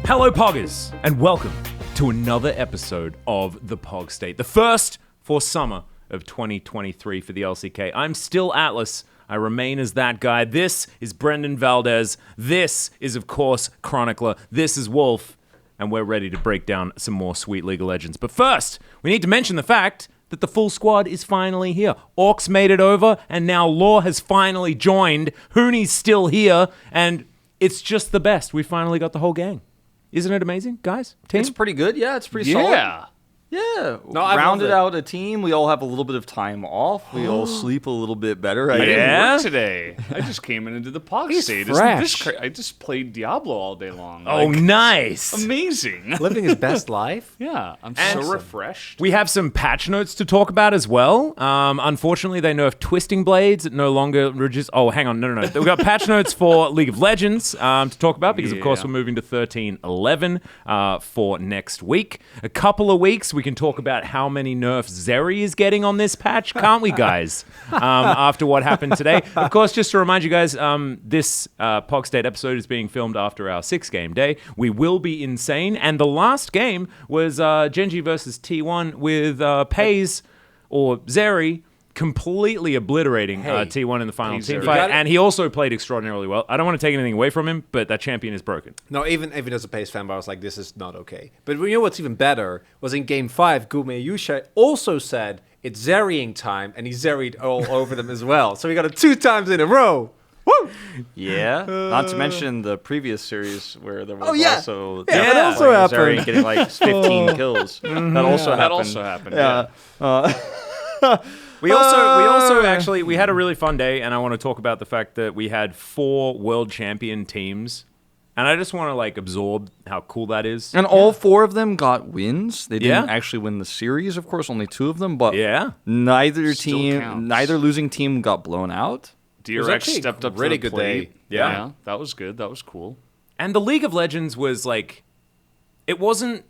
Hello, Poggers, and welcome to another episode of The Pog State, the first for summer of 2023 for the LCK. I'm still Atlus. I remain as that guy. This is Brendan Valdes. This is, of course, Chronicler. This is Wolf, and we're ready to break down some more sweet League of Legends. But first, we need to mention the fact that the full squad is finally here. Orcs made it over, and now Law has finally joined. Hooney's still here, and it's just the best. We finally got the whole gang. Isn't it amazing, guys? Team? It's pretty good. Yeah, it's pretty solid. Yeah. No, I rounded out a team. We all have a little bit of time off. We all sleep a little bit better. I didn't work today. I just came in and did the Pog State. Isn't this I just played Diablo all day long. Oh, nice. Amazing. Living his best life. Yeah, I'm so refreshed. We have some patch notes to talk about as well. Unfortunately, they nerfed Twisting Blades. It no longer reduces... Oh, hang on. No. We've got patch notes for League of Legends to talk about because, of course, we're moving to 13.11 for next week. A couple of weeks, we can talk about how many nerfs Zeri is getting on this patch, can't we, guys? After what happened today. Of course, just to remind you guys, this Pog State episode is being filmed after our 6-game day. We will be insane. And the last game was Genji versus T1 with Pays or Zeri completely obliterating T1 in the final team fight. And he also played extraordinarily well. I don't want to take anything away from him, but that champion is broken. No, even as a PACE fan, I was like, this is not okay. But you know what's even better was in Game 5, Gume Yusha also said it's Zeriing time, and he Zeried all over them as well. So we got it 2 times in a row. Woo! Yeah. Not to mention the previous series where there was also... that also happened. Zeri getting like 15 kills. That also happened. Yeah. We also actually, we had a really fun day, and I want to talk about the fact that we had 4 world champion teams, and I just want to like absorb how cool that is. And all 4 of them got wins. They didn't actually win the series, of course, only 2 of them, but neither losing team got blown out. DRX stepped up really to the good plate. day. Yeah, that was good. That was cool. And the League of Legends was like, it wasn't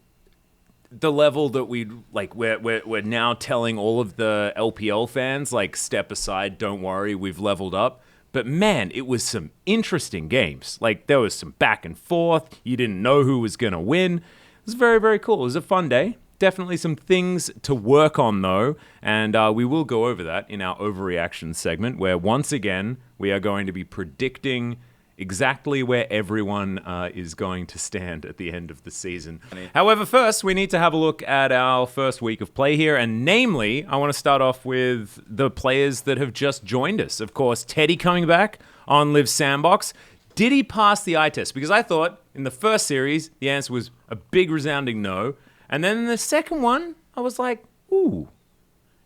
the level that we're now telling all of the LPL fans, like, step aside, don't worry, we've leveled up. But man, it was some interesting games. Like, there was some back and forth. You didn't know who was going to win. It was very, very cool. It was a fun day. Definitely some things to work on, though. And we will go over that in our overreaction segment, where once again, we are going to be predicting exactly where everyone is going to stand at the end of the season. However, first, we need to have a look at our first week of play here, and namely, I want to start off with the players that have just joined us. Of course, Teddy coming back on Live Sandbox. Did he pass the eye test? Because I thought in the first series, the answer was a big resounding no. And then in the second one, I was like, ooh,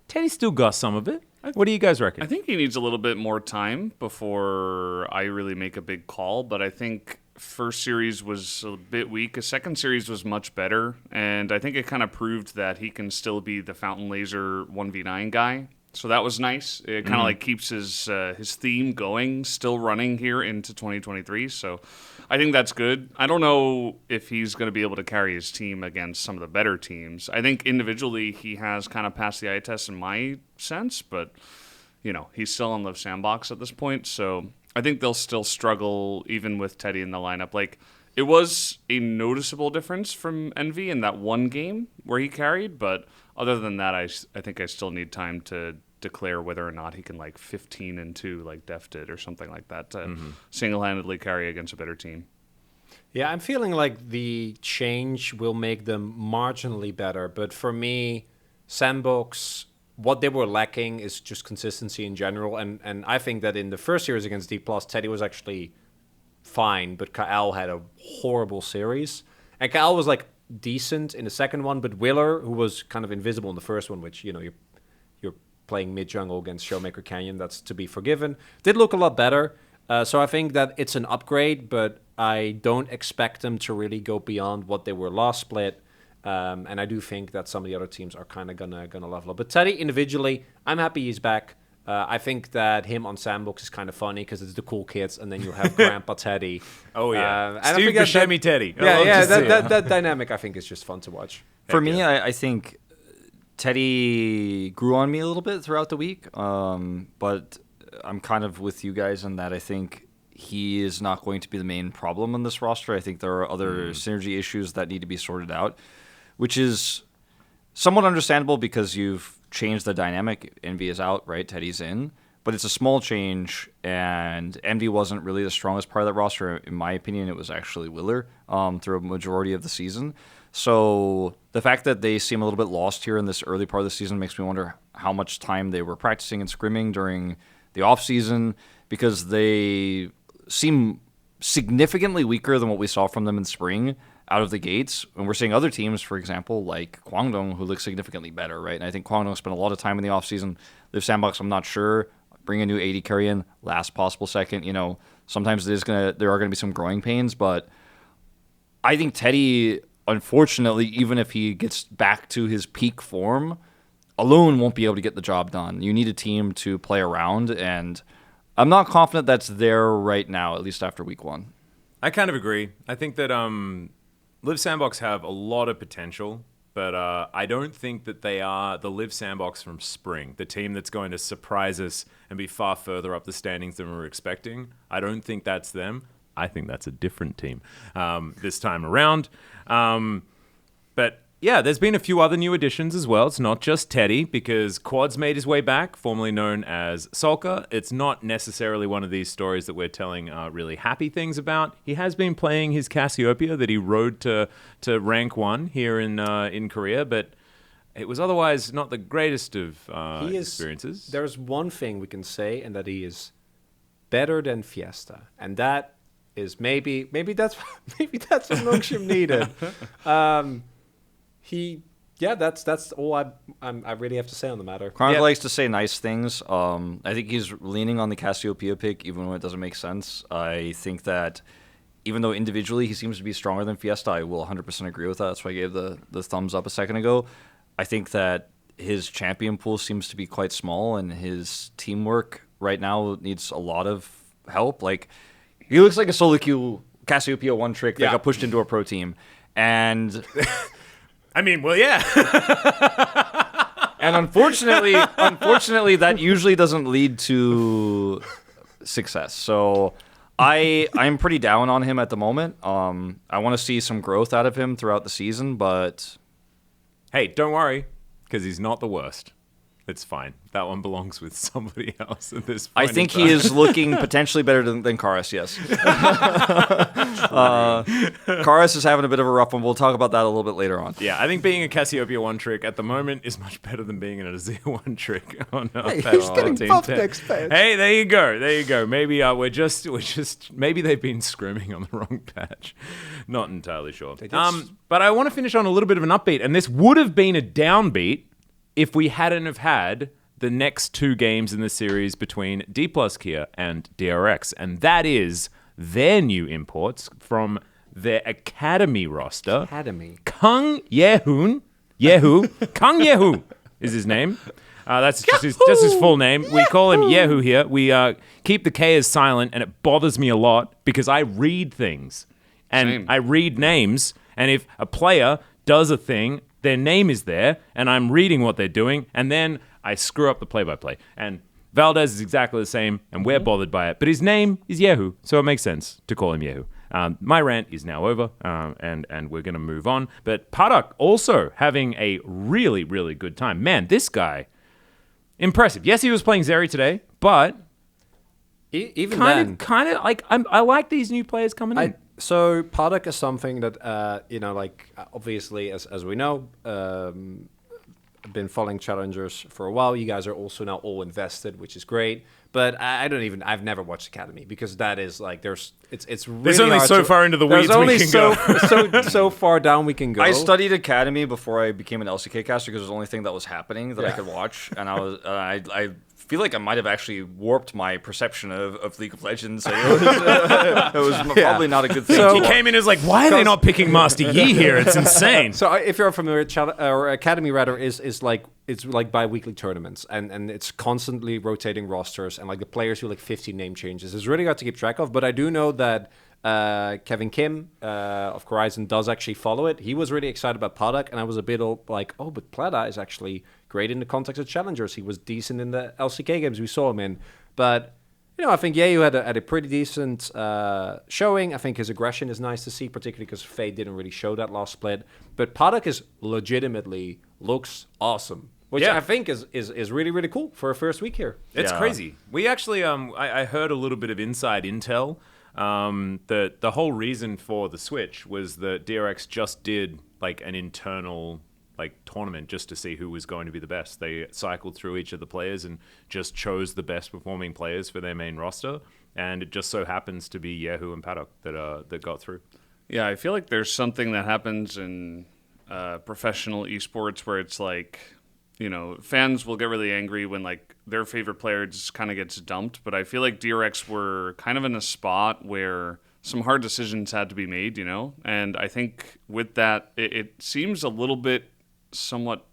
Teddy still got some of it. What do you guys reckon? I think he needs a little bit more time before I really make a big call, but I think first series was a bit weak. A second series was much better, and I think it kind of proved that he can still be the Fountain Laser 1v9 guy. So that was nice. It kind of like keeps his theme going, still running here into 2023. So I think that's good. I don't know if he's going to be able to carry his team against some of the better teams. I think individually he has kind of passed the eye test in my sense, but you know, he's still on Live Sandbox at this point. So I think they'll still struggle even with Teddy in the lineup. Like, it was a noticeable difference from Envy in that one game where he carried, but other than that, I think I still need time to declare whether or not he can, like, 15-2 like Def did or something like that to single-handedly carry against a better team. Yeah, I'm feeling like the change will make them marginally better, but for me, Sandbox, what they were lacking is just consistency in general, and I think that in the first series against D+, Teddy was actually fine, but Kael had a horrible series. And Kael was, like, decent in the second one, but Willer, who was kind of invisible in the first one, which, you know, you're playing mid-jungle against Showmaker Canyon, that's to be forgiven, did look a lot better. So I think that it's an upgrade, but I don't expect them to really go beyond what they were last split. And I do think that some of the other teams are kind of gonna level up. But Teddy, individually, I'm happy he's back. I think that him on Sandbox is kind of funny because it's the cool kids, and then you have Grandpa Teddy. Oh, yeah. And Steve Buscemi Teddy. That dynamic, I think, is just fun to watch. For me, I think Teddy grew on me a little bit throughout the week, but I'm kind of with you guys on that. I think he is not going to be the main problem on this roster. I think there are other synergy issues that need to be sorted out, which is somewhat understandable because you've changed the dynamic. Envy is out, right? Teddy's in. But it's a small change, and Envy wasn't really the strongest part of that roster. In my opinion, it was actually Willer through a majority of the season. So the fact that they seem a little bit lost here in this early part of the season makes me wonder how much time they were practicing and scrimming during the offseason, because they seem significantly weaker than what we saw from them in spring out of the gates. And we're seeing other teams, for example, like Kwangdong, who look significantly better, right? And I think Kwangdong spent a lot of time in the offseason. Liv Sandbox, I'm not sure. Bring a new AD carry in, last possible second. Sometimes there are going to be some growing pains, but I think Teddy, unfortunately, even if he gets back to his peak form, alone won't be able to get the job done. You need a team to play around, and I'm not confident that's there right now, at least after week 1. I kind of agree. I think that Liv Sandbox have a lot of potential, but I don't think that they are the Liv Sandbox from spring, the team that's going to surprise us and be far further up the standings than we were expecting. I don't think that's them. I think that's a different team this time around. But yeah, there's been a few other new additions as well. It's not just Teddy, because Quad's made his way back, formerly known as Sulka. It's not necessarily one of these stories that we're telling really happy things about. He has been playing his Cassiopeia that he rode to rank 1 here in Korea, but it was otherwise not the greatest of experiences. There's one thing we can say, and that he is better than Fiesta, and that is maybe that's a Noxium needed. That's all I really have to say on the matter. Chronicler likes to say nice things. I think he's leaning on the Cassiopeia pick, even when it doesn't make sense. I think that even though individually he seems to be stronger than Fiesta, I will 100% agree with that. That's why I gave the thumbs up a second ago. I think that his champion pool seems to be quite small, and his teamwork right now needs a lot of help. Like, he looks like a solo queue Cassiopeia one trick that got pushed into a pro team. And I mean, well, yeah. And unfortunately, that usually doesn't lead to success. So I'm pretty down on him at the moment. I want to see some growth out of him throughout the season, but hey, don't worry, because he's not the worst. It's fine. That one belongs with somebody else at this point. I think he is looking potentially better than Karas, yes. Karas is having a bit of a rough one. We'll talk about that a little bit later on. Yeah, I think being a Cassiopeia one trick at the moment is much better than being an Azir one trick on he's getting buffed next patch. Hey, there you go. Maybe we're just maybe they've been scrimming on the wrong patch. Not entirely sure. But I want to finish on a little bit of an upbeat, and this would have been a downbeat if we hadn't have had the next 2 games in the series between D+ Kia and DRX, and that is their new imports from their academy roster. Kang Yehu Kang Yehu is his name. That's just his full name. We call him Yehu here. We keep the K as silent, and it bothers me a lot because I read things and I read names, and if a player does a thing, their name is there, and I'm reading what they're doing, and then I screw up the play-by-play. And Valdes is exactly the same, and we're bothered by it. But his name is Yehu, so it makes sense to call him Yehu. My rant is now over, and we're going to move on. But Padak also having a really, really good time. Man, this guy, impressive. Yes, he was playing Zeri today, but even kind of like I like these new players coming in. So Padak is something that obviously as we know, been following challengers for a while. You guys are also now all invested, which is great. But I've never watched Academy, because that is like it's really there's only so far into the weeds we can go. so far down we can go. I studied Academy before I became an LCK caster because it was the only thing that was happening that I could watch, and I feel like I might have actually warped my perception of League of Legends. It was probably not a good thing. So he came in as like, why are they not picking Master Yi here? It's insane. So if you're familiar, or Academy rather is like, it's like bi-weekly tournaments, and it's constantly rotating rosters, and like the players do like 15 name changes. It's really hard to keep track of, but I do know that Kevin Kim of Horizon does actually follow it. He was really excited about Padak, and I was a bit like, oh, but Plata is actually great in the context of challengers. He was decent in the LCK games we saw him in, but I think Yehu had a pretty decent showing. I think his aggression is nice to see, particularly because Fade didn't really show that last split. But Paddock is legitimately looks awesome, which I think is really, really cool for a first week here. It's crazy. We actually, I heard a little bit of inside intel. The whole reason for the switch was that DRX just did like an internal tournament just to see who was going to be the best. They cycled through each of the players and just chose the best performing players for their main roster, and it just so happens to be Yehu and Paddock that got through. Yeah, I feel like there's something that happens in professional esports where it's like, fans will get really angry when like their favorite player just kind of gets dumped, but I feel like DRX were kind of in a spot where some hard decisions had to be made, and I think with that, it seems a little bit somewhat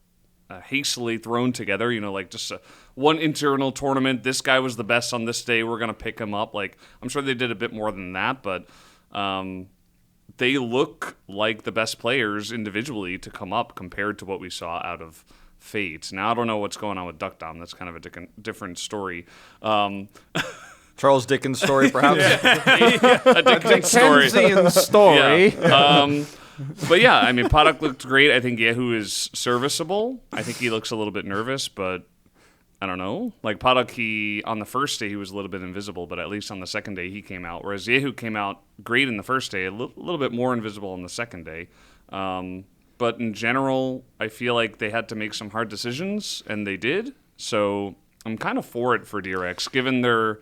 hastily thrown together, like just one internal tournament. This guy was the best on this day. We're going to pick him up. Like, I'm sure they did a bit more than that, but they look like the best players individually to come up compared to what we saw out of Fate. Now, I don't know what's going on with Duck Dom. That's kind of a different story. Charles Dickens story, perhaps? A Dickens story. Dickensian story. Yeah. But yeah, I mean, Paddock looked great. I think Yehu is serviceable. I think he looks a little bit nervous, but I don't know. Like Paddock, on the first day he was a little bit invisible, but at least on the second day he came out. Whereas Yehu came out great in the first day, a little bit more invisible on the second day. But in general, I feel like they had to make some hard decisions, and they did. So I'm kind of for it for DRX, given their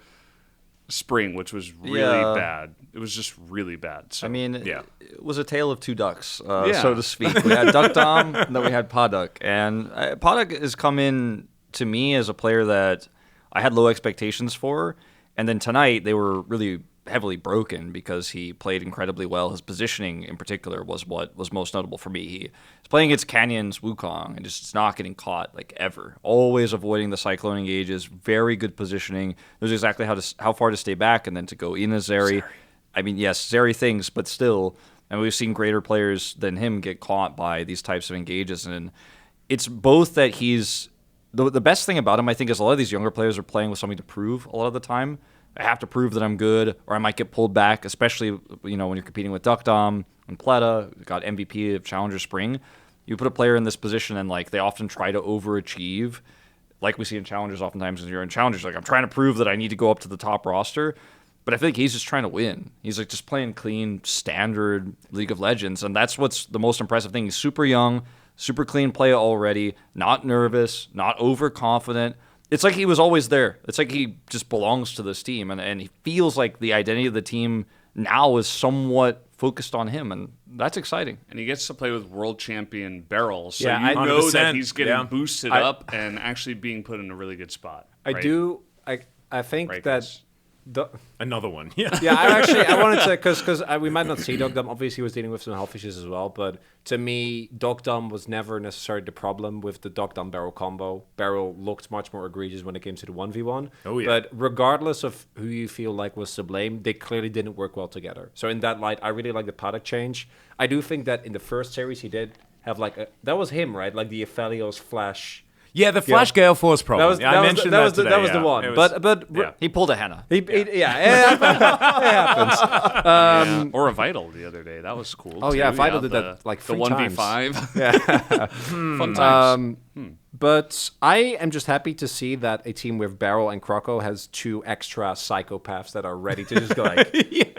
spring, which was really bad. It was just really bad. So, I mean, yeah. It was a tale of two ducks, so to speak. We had Duck Dom, and then we had Paddock. And Paddock has come in to me as a player that I had low expectations for. And then tonight, they were really heavily broken because he played incredibly well. His positioning in particular was what was most notable for me. He was playing against Canyon's Wukong and just not getting caught like ever. Always avoiding the Cyclone engages. Very good positioning. Knows exactly how far to stay back and then to go in as Zeri. I mean, yes, Zeri things, but still. And we've seen greater players than him get caught by these types of engages. And it's both that he's... The best thing about him, I think, is a lot of these younger players are playing with something to prove a lot of the time. I have to prove that I'm good, or I might get pulled back, especially when you're competing with Duck Dom and Pleta, got MVP of Challenger Spring. You put a player in this position and they often try to overachieve, like we see in Challengers oftentimes when you're in Challengers. Like, I'm trying to prove that I need to go up to the top roster, but I feel like he's just trying to win. He's just playing clean, standard League of Legends, and that's what's the most impressive thing. He's super young, super clean player already, not nervous, not overconfident. It's like he was always there. It's like he just belongs to this team, and he feels like the identity of the team now is somewhat focused on him, and that's exciting. And he gets to play with world champion Beryl, so Yeah, you know that 100%. he's getting boosted up and actually being put in a really good spot. I think Right, that... guys? Another one. Yeah. Yeah, I wanted to, because we might not see Dog Dom. Obviously, he was dealing with some health issues as well. But to me, Dog Dom was never necessarily the problem with the Dog Dom Beryl combo. Beryl looked much more egregious when it came to the 1v1. Oh, yeah. But regardless of who you feel like was to blame, they clearly didn't work well together. So in that light, I really like the Paddock change. I do think that in the first series, he did have that was him, right? Like the Aphelios Flash. Yeah, the Flash Gale Force problem. That was the one. It But yeah. He pulled a Henna. it happens. Or a Vital the other day. That was cool. Oh, too. yeah, Vital did that, like, the 3 times. 1v5. Yeah. Fun times. But I am just happy to see that a team with Beryl and Croco has 2 extra psychopaths that are ready to just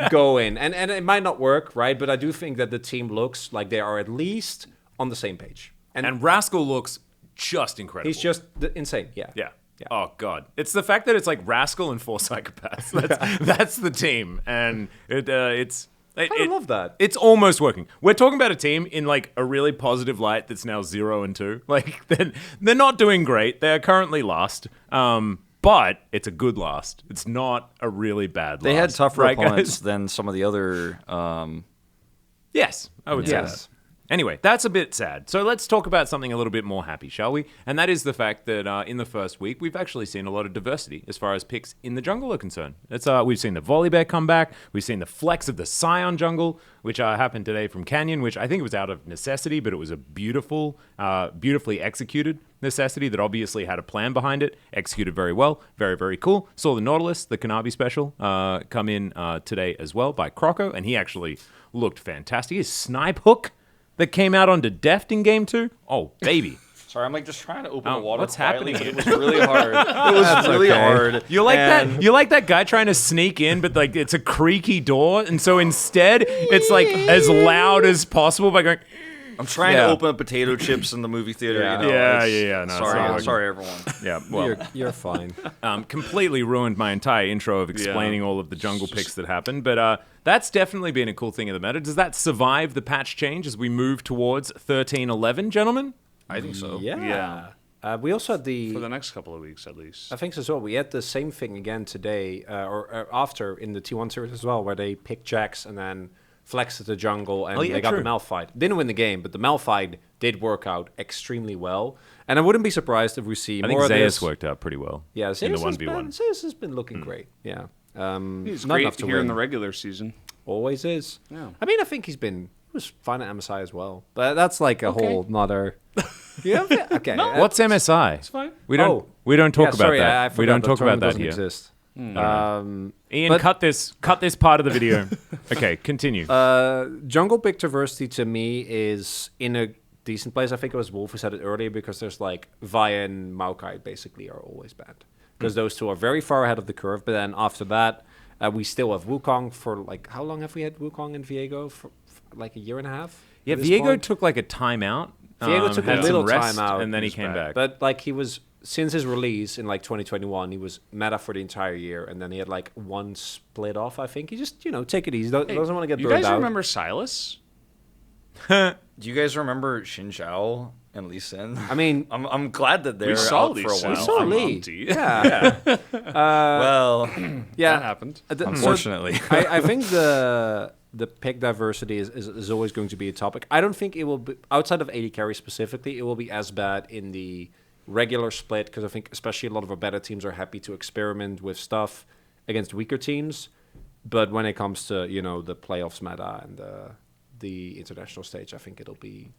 go in. And it might not work, right? But I do think that the team looks like they are at least on the same page. And Rascal looks just incredible. He's just insane. Yeah. Yeah. Oh God! It's the fact that it's like Rascal and 4 psychopaths. That's the team, and it's. I love that. It's almost working. We're talking about a team in like a really positive light that's now 0-2. Like they're not doing great. They're currently last. But it's a good last. It's not a really bad last. They had tougher right, opponents guys? than some of the other. Yes, I would say that. Anyway, that's a bit sad. So let's talk about something a little bit more happy, shall we? And that is the fact that in the first week, we've actually seen a lot of diversity as far as picks in the jungle are concerned. We've seen the Volibear come back. We've seen the flex of the Scion jungle, which happened today from Canyon, which I think was out of necessity, but it was a beautifully executed necessity that obviously had a plan behind it, executed very well, very, very cool. Saw the Nautilus, the Kanabi special, come in today as well by Croco, and he actually looked fantastic. His snipe hook that came out onto Deft in Game 2. Oh, baby. Sorry, I'm like just trying to open the water. What's quietly, happening? But it was really hard. It was really hard. You like that? You like that guy trying to sneak in, but like it's a creaky door, and so instead it's like as loud as possible by going. I'm trying to open up potato chips in the movie theater. Yeah. You know, Yeah. No, sorry, everyone. Yeah, well, You're fine. completely ruined my entire intro of explaining all of the jungle picks that happened, but that's definitely been a cool thing in the meta. Does that survive the patch change as we move towards 13.11, gentlemen? I think so. Yeah. We also had For the next couple of weeks, at least. I think so as well. We had the same thing again today, or after in the T1 series as well, where they picked Jax and then flexed the jungle, and they got true. the Malphite. Didn't win the game, but the Malphite did work out extremely well. And I wouldn't be surprised if we see I more think of Zeus this. worked out pretty well Yeah, in Zeus the 1v1. Zeus has been looking great. Yeah. He's not great enough to here win. in the regular season. Always is. Yeah. I mean, I think he was fine at MSI as well. But that's like a whole nother... Yeah, okay. What's MSI? It's fine. We don't talk about sorry, that. I We forgot don't the talk term about that doesn't here. Exist. Ian, But- cut this part of the video. Okay, continue. Jungle pick diversity to me is in a decent place. I think it was Wolf who said it earlier, because there's like Vi and Maokai basically are always banned, because those two are very far ahead of the curve. But then after that, we still have Wukong for like, how long have we had Wukong and Viego for like a year and a half? Yeah, at this Viego point? took like a timeout. Viego took a had some little rest, time out, and then he came back. But like he was, since his release in like 2021, he was meta for the entire year, and then he had like one split off. I think he just take it easy. Doesn't want to get You burned guys out. remember Silas? Do you guys remember Xin Zhao and Lee Sin? I mean, I'm glad that they're We saw out Lee for a Sin. while. we saw I'm Lee. empty. Yeah, Well, yeah. That happened. So unfortunately. I think the pick diversity is always going to be a topic. I don't think it will be, outside of AD carry specifically, it will be as bad in the regular split, because I think especially a lot of our better teams are happy to experiment with stuff against weaker teams. But when it comes to the playoffs meta and the international stage, I think it'll be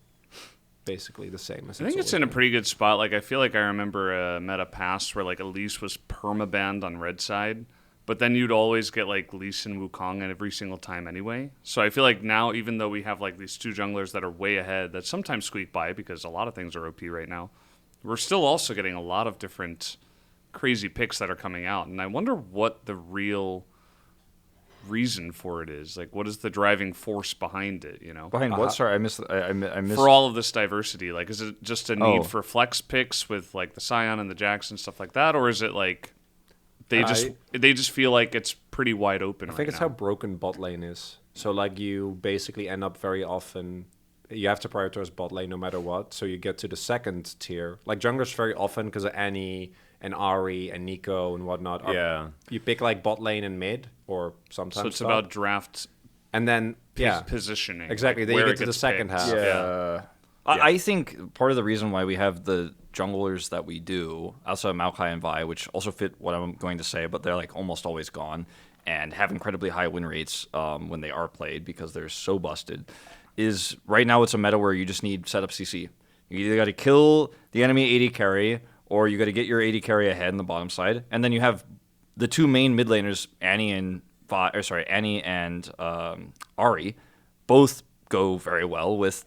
basically the same. As I think it's in a pretty good spot. Like, I feel like I remember a meta past where like Elise was permabanned on red side, but then you'd always get like Lee Sin Wukong every single time anyway. So I feel like now, even though we have like these two junglers that are way ahead that sometimes squeak by because a lot of things are OP right now, we're still also getting a lot of different crazy picks that are coming out. And I wonder what the real reason for it is. Like, what is the driving force behind it, Behind what? Sorry, I missed. I missed. for all of this diversity? Like, is it just a need Oh. for flex picks with like the Scion and the Jax and stuff like that, or is it like they just feel like it's pretty wide open? I think it's how broken bot lane is. So like you basically end up very often, you have to prioritize bot lane no matter what. So you get to the second tier. Like junglers very often, because of Annie and Ari and Nico and whatnot. You pick like bot lane and mid, or sometimes so it's top. about draft And then positioning. exactly. like Then where you it get to the gets second picked. half. Yeah. I think part of the reason why we have the junglers that we do, outside of Maokai and Vi, which also fit what I'm going to say, but they're like almost always gone and have incredibly high win rates when they are played because they're so busted, is right now it's a meta where you just need setup CC. You either got to kill the enemy AD carry, or you got to get your AD carry ahead in the bottom side, and then you have the two main mid laners, Annie and Ari, both go very well with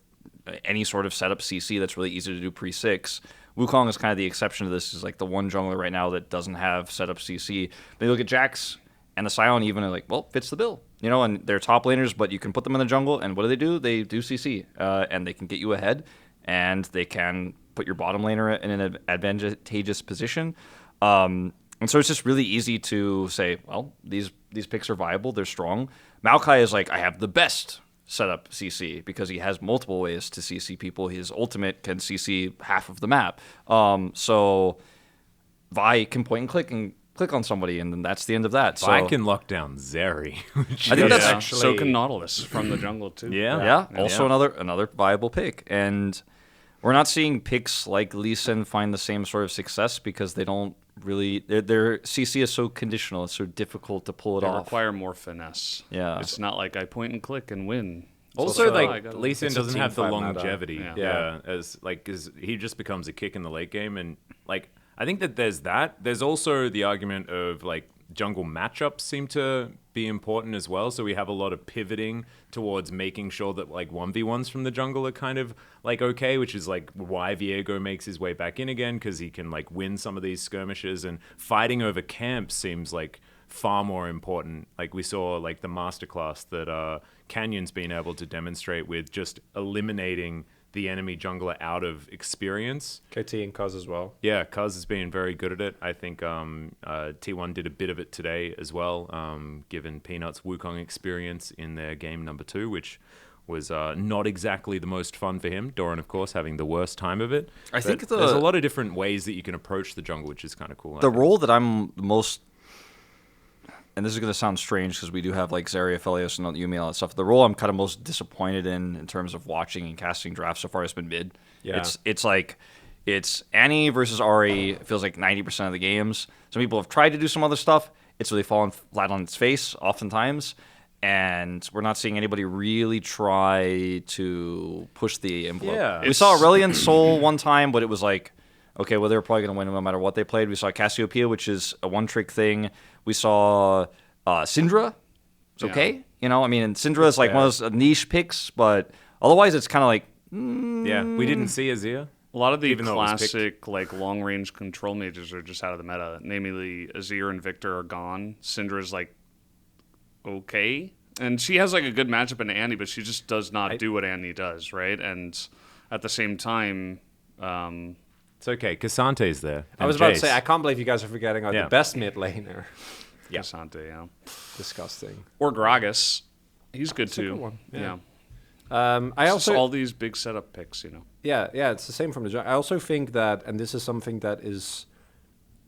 any sort of setup CC that's really easy to do pre-6. Wukong is kind of the exception to this. Is like the one jungler right now that doesn't have setup CC. They look at Jax and the Scion even are like, well, fits the bill. And they're top laners, but you can put them in the jungle, and what do? They do CC, and they can get you ahead, and they can put your bottom laner in an advantageous position. And so it's just really easy to say, well, these picks are viable, they're strong. Maokai is like, I have the best setup CC because he has multiple ways to CC people. His ultimate can CC half of the map. So Vi can point and click and click on somebody, and then that's the end of that. So I can lock down Zeri. I think that's actually- So can Nautilus from the jungle too. Yeah. also another viable pick. And we're not seeing picks like Lee Sin find the same sort of success because they don't really their CC is so conditional. It's so difficult to pull it They off. require more finesse. Yeah. It's not like I point and click and win. Also, I like gotta- Lee Sin It's a doesn't team have the fight meta. longevity, Yeah. because he just becomes a kick in the late game, and like I think that there's that. There's also the argument of like jungle matchups seem to be important as well. So we have a lot of pivoting towards making sure that like 1v1s from the jungle are kind of like okay, which is like why Viego makes his way back in again, because he can like win some of these skirmishes, and fighting over camps seems like far more important. Like we saw like the masterclass that Canyon's been able to demonstrate with just eliminating the enemy jungler out of experience. KT and Cuz as well. Yeah, Cuz has been very good at it. I think T1 did a bit of it today as well, given Peanut's Wukong experience in their game number 2, which was not exactly the most fun for him. Doran, of course, having the worst time of it. I But think there's a lot of different ways that you can approach the jungle, which is kind of cool. The role that I'm most, and this is going to sound strange because we do have like Zarya, Aphelios, and Yuumi and all that stuff. The role I'm kind of most disappointed in terms of watching and casting drafts so far has been mid. Yeah. It's like it's Annie versus Ahri. It feels like 90% of the games. Some people have tried to do some other stuff. It's really fallen flat on its face oftentimes. And we're not seeing anybody really try to push the envelope. Yeah. We saw Aurelion Soul one time, but it was like, okay, well, they were probably going to win no matter what they played. We saw Cassiopeia, which is a one-trick thing. We saw Syndra. It's okay. You know, I mean, and Syndra is like one of those niche picks, but otherwise it's kind of like, Yeah, we didn't see Azir. A lot of the Even though it was picked. classic like long range control mages are just out of the meta. Namely, Azir and Victor are gone. Syndra's like okay, and she has like a good matchup in Annie, but she just does not do what Annie does, right? And at the same time, It's okay. Cassante's there. I was about to say, I can't believe you guys are forgetting Yeah. the best mid laner. Cassante, yeah, Disgusting. or Gragas, he's good a too. good one, Yeah, I It's also just all these big setup picks, you know. Yeah, it's the same from the jungle. I also think that, and this is something that is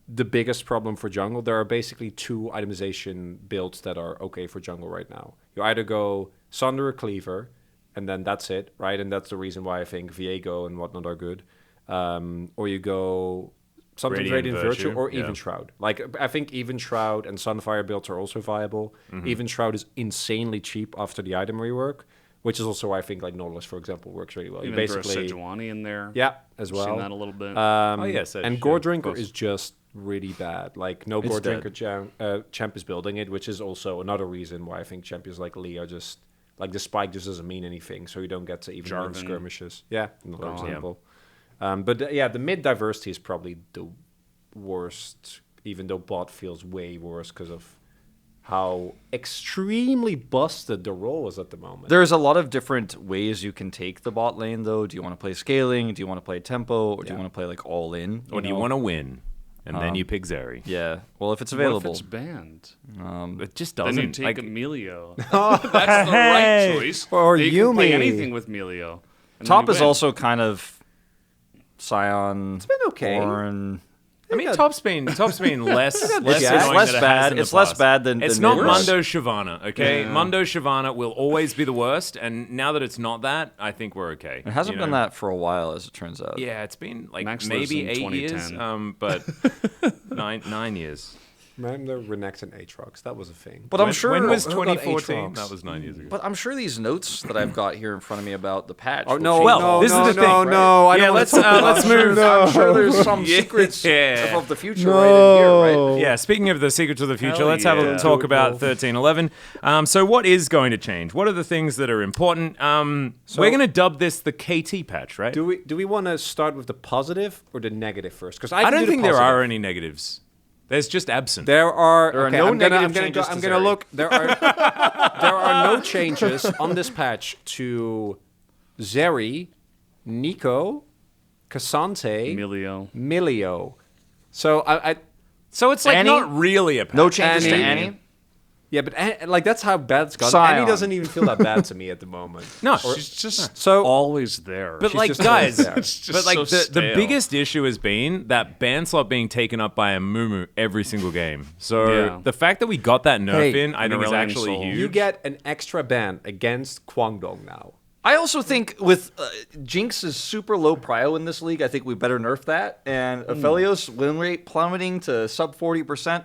the biggest problem for jungle, there are basically two itemization builds that are okay for jungle right now. You either go Sunder or Cleaver, and then that's it, right? And that's the reason why I think Viego and whatnot are good. Or you go something Radiant Radiant Virtue Virtue, or yeah. Even Shroud. Like, I think Even Shroud and Sunfire builds are also viable. Even Shroud is insanely cheap after the item rework, which is also why I think like Nautilus, for example, works really well. You Even throw basically, Sejuani in there. yeah, as well. Seen that a little bit. Oh, yeah, Sedge, And yeah, Gore of Drinker course. is just really bad. Like, no Gore dead. Drinker champ is building it, which is also another reason why I think champions like Lee are just like the spike just doesn't mean anything, so you don't get to even win Jarvan. skirmishes. Yeah, another Gone. example. But yeah, the mid diversity is probably the worst, even though bot feels way worse because of how extremely busted the role is at the moment. there's a lot of different ways you can take the bot lane, though. Do you want to play scaling? Do you want to play tempo? Or do you want to play like all in? Or do you want to win? And then you pick Zeri. Yeah. Well, if it's What if available. it's banned? It just Then doesn't. you take like, Emilio. That's the right choice. Or you can play Yuumi. anything with Emilio. and then Top you is win. also kind of Scion. It's been okay. I mean, Top's been less It's annoying less than it has bad. in the It's less past. bad than It's than not mid. Mundo Shyvana, okay? Yeah. Mundo Shyvana will always be the worst, and now that it's not that, I think we're okay. It hasn't you been know? that for a while, as it turns out. Yeah, it's been like Max lives maybe in 8 years, 2010. but 9 years. Remember Renekton Aatrox? That was a thing. But I'm When- sure. when was Who got 2014? Aatrox? That was 9 years ago. But I'm sure these notes that I've got here in front of me about the patch. Oh will no! change Well, all this is that. the thing, right? I Yeah, don't wanna let's talk about let's it. move. I'm sure there's some secrets Yeah. of the future right in here, right? Yeah, speaking of the secrets of the future, Hell let's have a yeah. talk about 1311. So what is going to change? What are the things that are important? We're going to dub this the KT patch, right? Do we want to start with the positive or the negative first? Because I don't think there are any negatives. There's just absent. There are. There are okay, no I'm gonna, negative I'm gonna changes go, I'm to gonna Zeri. look. There are no changes on this patch to Zeri, Nico, Cassante, Emilio. Milio. So I So it's like Annie? not really a patch. No changes to Annie. Annie. Yeah, but like that's how bad it's gone. Scion. Annie doesn't even feel that bad to me at the moment. No, She's just So- always there. but She's like just guys, always there. It's just but like so the stale. biggest issue has been that ban slot being taken up by a Mumu every single game. So Yeah. the fact that we got that nerf Hey, in, I think is Aurelion actually Sol. huge. You get an extra ban against Kwangdong now. I also think with Jinx is super low prio in this league. I think we better nerf that. And Aphelios win rate plummeting to sub 40%.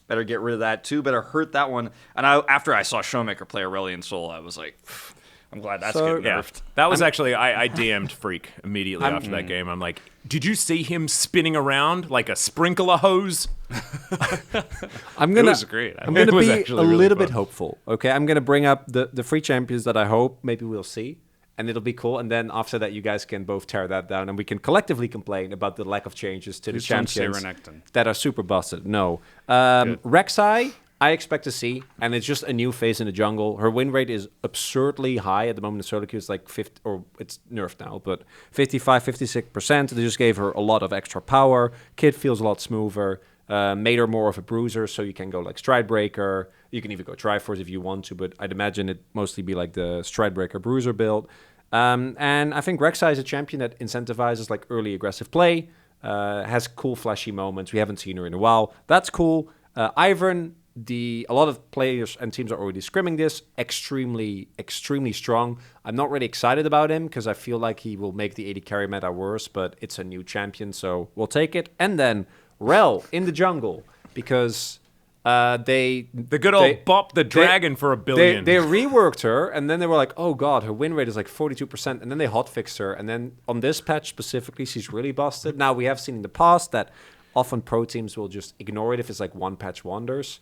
Better get rid of that too. Better hurt that one. And after I saw Showmaker play Aurelion Sol, I was like, I'm glad that's So- getting Yeah, nerfed. that was actually I DM'd Freak immediately after that game. I'm like, did you see him spinning around like a sprinkler hose? I'm gonna. was great. I'm It gonna was be actually a really little bit fun. hopeful. Okay, I'm gonna bring up the free champions that I hope maybe we'll see, and it'll be cool. And then after that, you guys can both tear that down, and we can collectively complain about the lack of changes to Please the don't say champions Renekton. that are super busted. No, Rek'Sai, I expect to see, and it's just a new phase in the jungle. Her win rate is absurdly high at the moment. The solo queue is like 50, or it's nerfed now, but 55, 56%. They just gave her a lot of extra power. Kid feels a lot smoother. Made her more of a bruiser, so you can go like Stride Breaker. You can even go Triforce if you want to, but I'd imagine it mostly be like the Stride Breaker bruiser build. And I think Rek'Sai is a champion that incentivizes like early aggressive play, has cool flashy moments. We haven't seen her in a while. That's cool. Ivern, a lot of players and teams are already scrimming this. Extremely, extremely strong. I'm not really excited about him because I feel like he will make the AD carry meta worse, but it's a new champion, so we'll take it. And then Rel in the jungle because the good old Bop the Dragon for $1 billion. They reworked her, and then they were like, oh god, her win rate is like 42%, and then they hotfixed her, and then on this patch specifically, she's really busted. Now, we have seen in the past that often pro teams will just ignore it if it's like one patch wonders,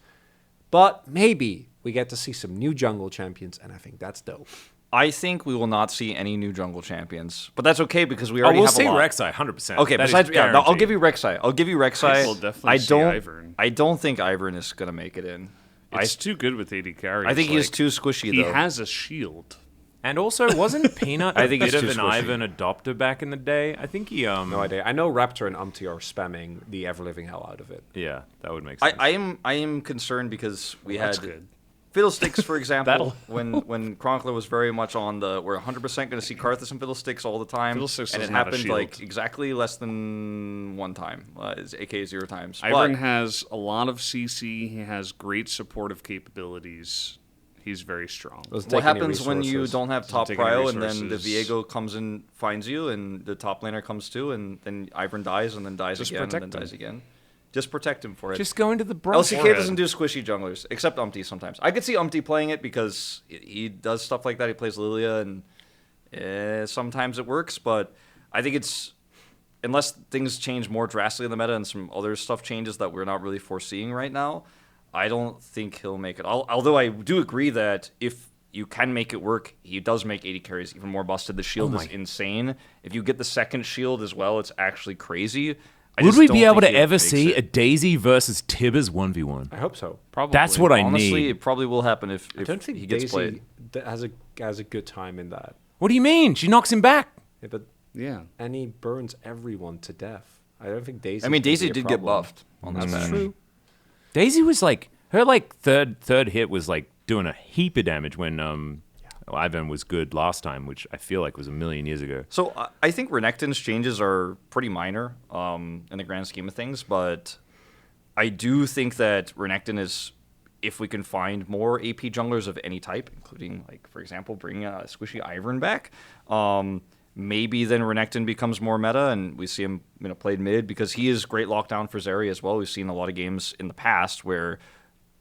but maybe we get to see some new jungle champions, and I think that's dope. I think we will not see any new jungle champions, but that's okay because we Oh, already we'll have see a lot. Rek'Sai 100%. Okay, That is besides, yeah, no, I'll guaranteed. give you Rek'Sai. I'll give you Rek'Sai. We'll definitely see Ivern. I don't think Ivern is gonna make it in. It's too good with AD carries. I think he's like, too squishy He though. has a shield. And also, wasn't Peanut I a think bit it's of too an squishy. Ivan adopter back in the day? I think he No idea. I know Raptor and Umpty are spamming the ever-living hell out of it. Yeah, that would make sense. I am concerned because we That's had good. Fiddlesticks, for example, That'll- when Chronicler was very much on we're 100% going to see Karthus and Fiddlesticks all the time, Fiddlesticks and is it not a happened shield. like exactly less than one time, aka 0 times. Ivern But has a lot of CC. He has great supportive capabilities. He's very strong. Doesn't what take any happens when you resources. don't have top take any prio and then the resources. Viego comes and finds you and the top laner comes too and then Ivern dies and then dies Just again and then protect him. dies again? Just protect him for it. Just go into the bro. LCK forehead. doesn't do squishy junglers, except Umpty sometimes. I could see Umpty playing it because he does stuff like that. He plays Lilia, and sometimes it works, but I think it's... Unless things change more drastically in the meta and some other stuff changes that we're not really foreseeing right now, I don't think he'll make it. Although I do agree that if you can make it work, he does make 80 carries even more busted. The shield is insane. If you get the second shield as well, it's actually crazy. I Would just we don't be able think to he ever makes see it. a Daisy versus Tibbers 1v1? I hope so. Probably. That's what I Honestly, need. it probably will happen if I don't think he gets Daisy played. has a good time in that. What do you mean? She knocks him back. Yeah, but Yeah. Annie burns everyone to death. I don't think Daisy. I mean, Daisy did get buffed on this That's patch. true. Daisy was like her third hit was like doing a heap of damage when Ivan was good last time, which I feel like was a million years ago. So I think Renekton's changes are pretty minor in the grand scheme of things, but I do think that Renekton is, if we can find more AP junglers of any type, including, like, for example, bringing Squishy Ivern back, maybe then Renekton becomes more meta and we see him played mid because he is great lockdown for Zeri as well. We've seen a lot of games in the past where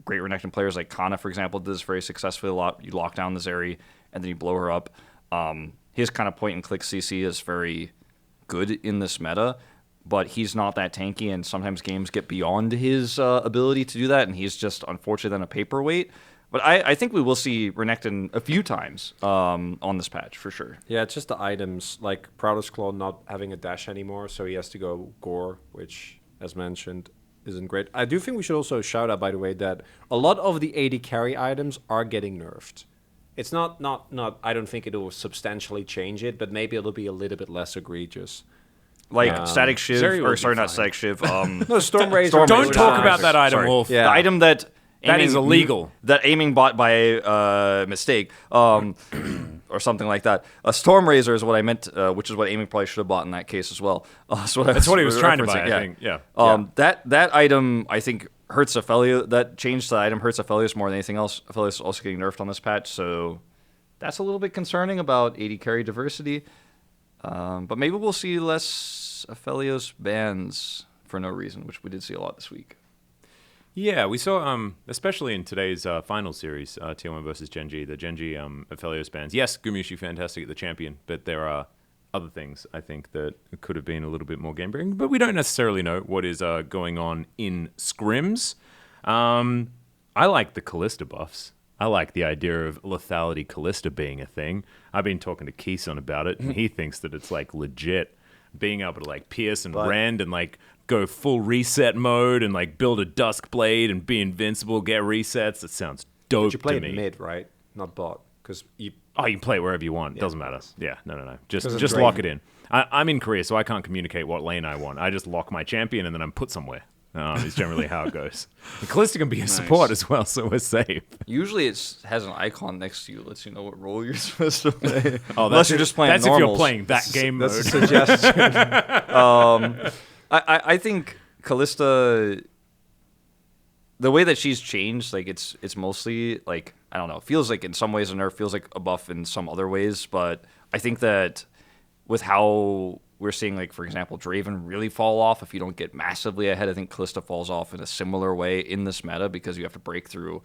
great Renekton players like Kana, for example, did this very successfully a lot. You lock down the Zeri and then you blow her up. His kind of point-and-click CC is very good in this meta, but he's not that tanky, and sometimes games get beyond his ability to do that, and he's just, unfortunately, then a paperweight. But I think we will see Renekton a few times on this patch, for sure. Yeah, it's just the items, like Proudest Claw not having a dash anymore, so he has to go Gore, which, as mentioned, isn't great. I do think we should also shout out, by the way, that a lot of the AD carry items are getting nerfed. It's not. I don't think it will substantially change it, but maybe it'll be a little bit less egregious. Like Static Shiv, Zeri will or be sorry, not fine. Static Shiv. No, Storm Razor. Storm Don't Razor. talk about that item, Sorry. Wolf. The Yeah. item that That is illegal. That aiming bot by mistake, or something like that. A Storm Razor is what I meant, which is what aiming probably should have bought in that case as well. That's what he was trying to buy, I think. Yeah. That item, I think, hurts Aphelios. That change to the item hurts Aphelios more than anything else. Aphelios is also getting nerfed on this patch, so that's a little bit concerning about AD carry diversity. But maybe we'll see less Aphelios bans for no reason, which we did see a lot this week. Yeah, we saw, especially in today's final series, Tier 1 versus Genji, the Genji Aphelios bans. Yes, Gumayusi fantastic at the champion, but there are other things, I think, that could have been a little bit more game-breaking. But we don't necessarily know what is going on in scrims. I like the Callista buffs. I like the idea of lethality Callista being a thing. I've been talking to Keeson about it, and he thinks that it's, like, legit. Being able to, like, pierce and rend and, like, go full reset mode and, like, build a Dusk Blade and be invincible, get resets. That sounds dope to me. You play it mid, right? Not bot. Because you can play it wherever you want. Doesn't matter. Yeah, no. Just lock it in. I'm in Korea, so I can't communicate what lane I want. I just lock my champion and then I'm put somewhere. Is generally how it goes. The Callista can be a support as well, so we're safe. Usually it has an icon next to you, lets you know what role you're supposed to play. Unless you're just playing that's normals. If you're playing that game mode. That's a suggestion. I think Callista, the way that she's changed, like it's mostly like, I don't know, it feels like in some ways a nerf, feels like a buff in some other ways, but I think that with how we're seeing, like, for example, Draven really fall off if you don't get massively ahead. I think Callista falls off in a similar way in this meta because you have to break through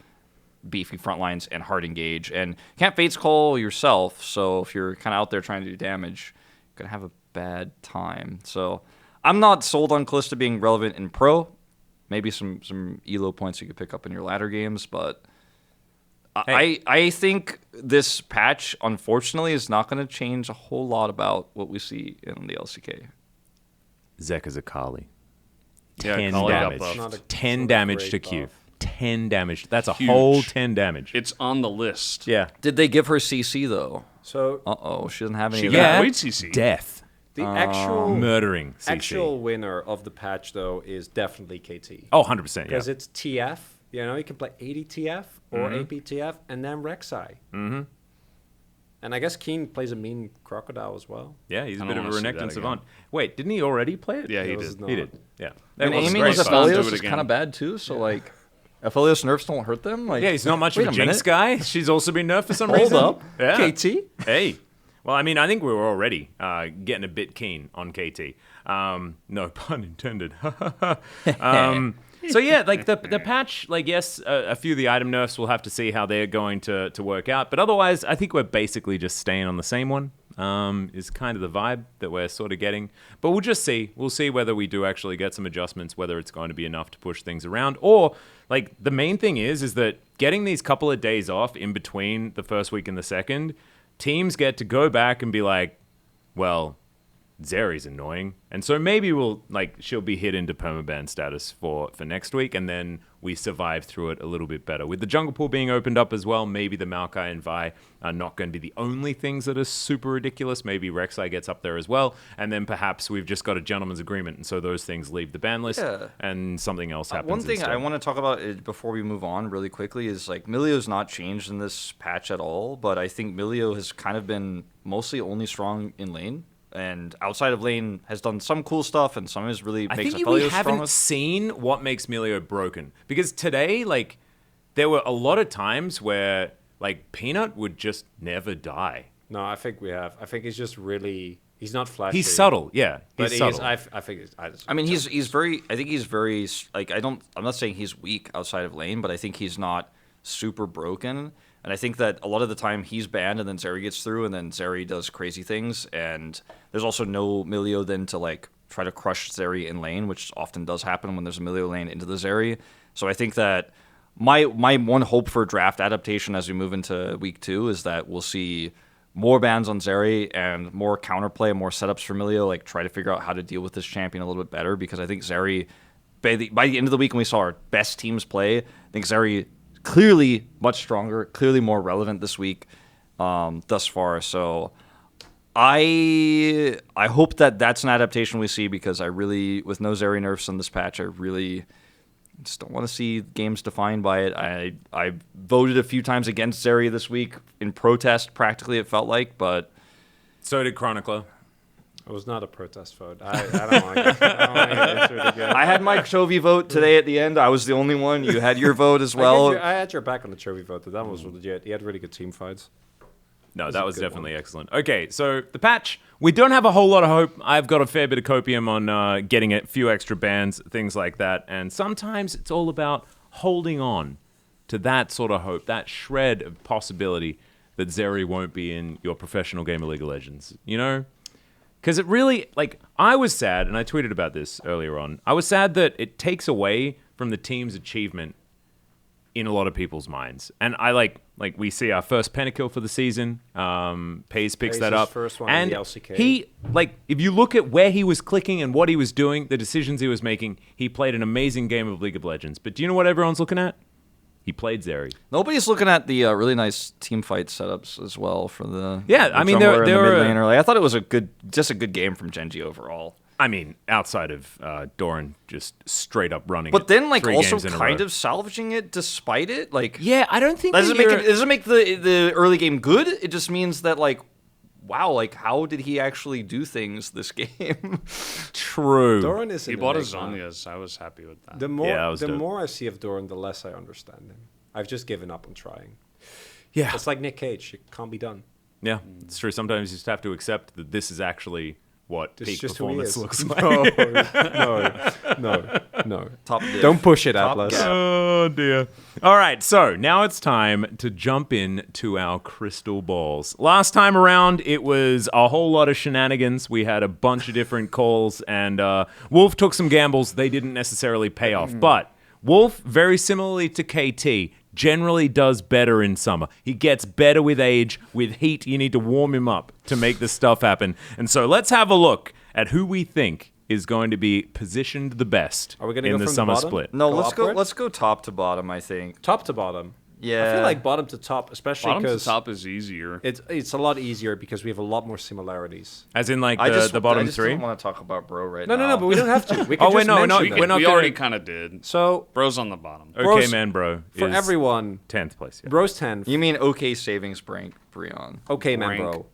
beefy front lines and hard engage. And can't Fate's Call yourself, so if you're kind of out there trying to do damage, you're going to have a bad time. So I'm not sold on Callista being relevant in Pro. Maybe some elo points you could pick up in your latter games, but I think this patch, unfortunately, is not going to change a whole lot about what we see in the LCK. Zek is a Kali. Yeah, 10 Kali damage. got buffed. 10 damage to Q. 10 damage. That's a whole 10 damage. It's on the list. Yeah. Did they give her CC, though? So She doesn't have any of got that. Wait CC. Death. the actual murdering CC. actual winner of the patch, though, is definitely KT. Oh, 100%, yeah. Because it's TF. You know, you can play 80 TF or APTF and then Rek'Sai. Mm-hmm. And I guess Keen plays a mean Crocodile as well. Yeah, he's a I bit don't of a wanna see Renekton that savant. Wait, didn't he already play it? Yeah, he It was did. not- He did. Yeah. And That was aiming great with fun. Do Aphelios it is again. kind of bad too. So like, Aphelios nerfs don't hurt them. Like, Yeah, he's not much wait of a minute. Jinx guy. She's also been nerfed for some Hold reason. up. Yeah. KT? Hey. Well, I mean, I think we were already getting a bit keen on KT. No pun intended. So yeah, like the patch, like yes, a few of the item nerfs, we'll have to see how they're going to work out. But otherwise, I think we're basically just staying on the same one. Is kind of the vibe that we're sort of getting. But we'll just see. We'll see whether we do actually get some adjustments, whether it's going to be enough to push things around. Or, like, the main thing is that getting these couple of days off in between the first week and the second, teams get to go back and be like, well, Zeri's annoying. And so maybe she'll be hit into permaban status for next week, and then we survive through it a little bit better. With the jungle pool being opened up as well, maybe the Maokai and Vi are not going to be the only things that are super ridiculous. Maybe Rek'Sai gets up there as well, and then perhaps we've just got a gentleman's agreement, and so those things leave the ban list, and something else happens. One thing instead. I want to talk about before we move on really quickly is, like, Milio's not changed in this patch at all, but I think Milio has kind of been mostly only strong in lane. And outside of lane has done some cool stuff, and some is really makes I think we Aphelios haven't strongest. seen what makes Melio broken. Because today, like, there were a lot of times where, like, Peanut would just never die. No, I think we have. I think he's just really... He's not flashy. He's subtle, yeah. But He's he is, subtle. I think it's... I mean, he's very. I think he's very. Like, I'm not saying he's weak outside of lane, but I think he's not super broken. And I think that a lot of the time he's banned, and then Zeri gets through, and then Zeri does crazy things. And there's also no Milio then to, like, try to crush Zeri in lane, which often does happen when there's a Milio lane into the Zeri. So I think that my one hope for draft adaptation as we move into week 2 is that we'll see more bans on Zeri and more counterplay, more setups for Milio, like try to figure out how to deal with this champion a little bit better, because I think Zeri, by the end of the week when we saw our best teams play, I think Zeri clearly much stronger, clearly more relevant this week thus far. So I hope that that's an adaptation we see, because I really, with no Zeri nerfs in this patch, I really Just don't want to see games defined by it. I voted a few times against Zeri this week in protest, practically, it felt like, but... So did Chronicler. It was not a protest vote. I don't want to get into it again. I had my Chovy vote today at the end. I was the only one. You had your vote as well. I had your back on the Chovy vote. That was legit. He had really good team fights. No, that was definitely excellent. Okay, so the patch. We don't have a whole lot of hope. I've got a fair bit of copium on getting a few extra bands, things like that. And sometimes it's all about holding on to that sort of hope, that shred of possibility that Zeri won't be in your professional game of League of Legends. You know? Because it really, like, I was sad, and I tweeted about this earlier on. I was sad that it takes away from the team's achievement in a lot of people's minds. And I like we see our first pentakill for the season. Pays picks that up. First one and in the LCK. he, like, if you look at where he was clicking and what he was doing, the decisions he was making, he played an amazing game of League of Legends. But do you know what everyone's looking at? He played Zeri. Nobody's looking at the really nice team fight setups as well for the I mean, jungler and there the were mid laner. Like, I thought it was a good game from Genji overall. I mean, outside of Doran just straight up running. But it then, like, 3 also games in a kind row. of salvaging it despite it. Like, Yeah, I don't think doesn't that make it doesn't make the early game good. It just means that, like, wow, like, how did he actually do things this game? true. Doran is He an bought a enigma. Zhonya's. I was happy with that. The more that was the dope. more I see of Doran, the less I understand him. I've just given up on trying. Yeah, It's like Nick Cage. It can't be done. yeah, it's true. Sometimes you just have to accept that this is actually what This is peak just who he performance is. looks like. No. Top diff. Don't push it, Top Atlus. gap. Oh dear. All right, so now it's time to jump in to our crystal balls. Last time around, it was a whole lot of shenanigans. We had a bunch of different calls, and Wolf took some gambles. They didn't necessarily pay off, but Wolf, very similarly to KT, generally does better in summer. He gets better with age. With heat, you need to warm him up to make this stuff happen. And so let's have a look at who we think is going to be positioned the best Are we gonna in go the from the summer bottom? split. No, Go upward? let's go top to bottom, I think. Top to bottom. I Yeah. feel like bottom to top, especially Bottom to because top is easier. it's a lot easier because we have a lot more similarities. As in, like, I the bottom I just three? don't want to talk about bro right No, now. but we don't have to. We can Oh, wait, just no, mention no, them. we're not we gonna- already kind of did. So Bro's on the bottom. Okay, Bros- man, bro. for is everyone, 10th place. Yeah. Bro's 10th. You mean OK savings Brian? Okay, man, Rank. bro.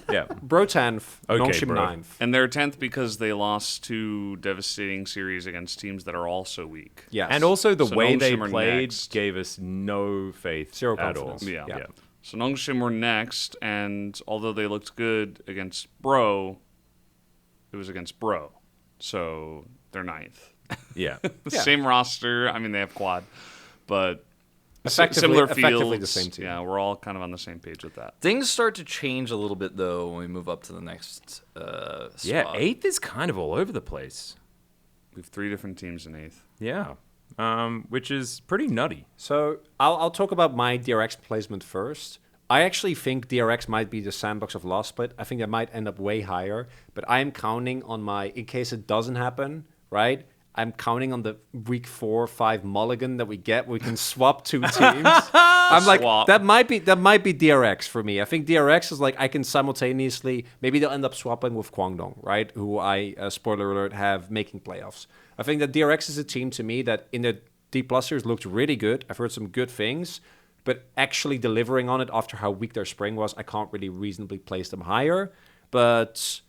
Yeah. Bro 10th, Okay, Nongshim bro. 9th. And they're 10th because they lost 2 devastating series against teams that are also weak. Yes. And also the So way they Nongshim are played next. gave us no faith Zero at all. confidence. Yeah. Yeah. So Nongshim were next, and although they looked good against Bro, it was against Bro. So they're 9th. Yeah. Yeah. Same roster. I mean, they have quad, but Effectively fields. the same team. Yeah, we're all kind of on the same page with that. Things start to change a little bit though when we move up to the next Yeah, spot. 8th is kind of all over the place. We have 3 different teams in 8th. Yeah. Which is pretty nutty. So I'll talk about my DRX placement first. I actually think DRX might be the sandbox of last split. I think that might end up way higher, but I am counting on in case it doesn't happen, right? I'm counting on the week 4 or 5 mulligan that we get. We can swap 2 teams. I'm like, Swap. that might be DRX for me. I think DRX is like I can simultaneously, maybe they'll end up swapping with Kwangdong, right? Who I, spoiler alert, have making playoffs. I think that DRX is a team to me that in the D clusters looked really good. I've heard some good things, but actually delivering on it after how weak their spring was, I can't really reasonably place them higher. But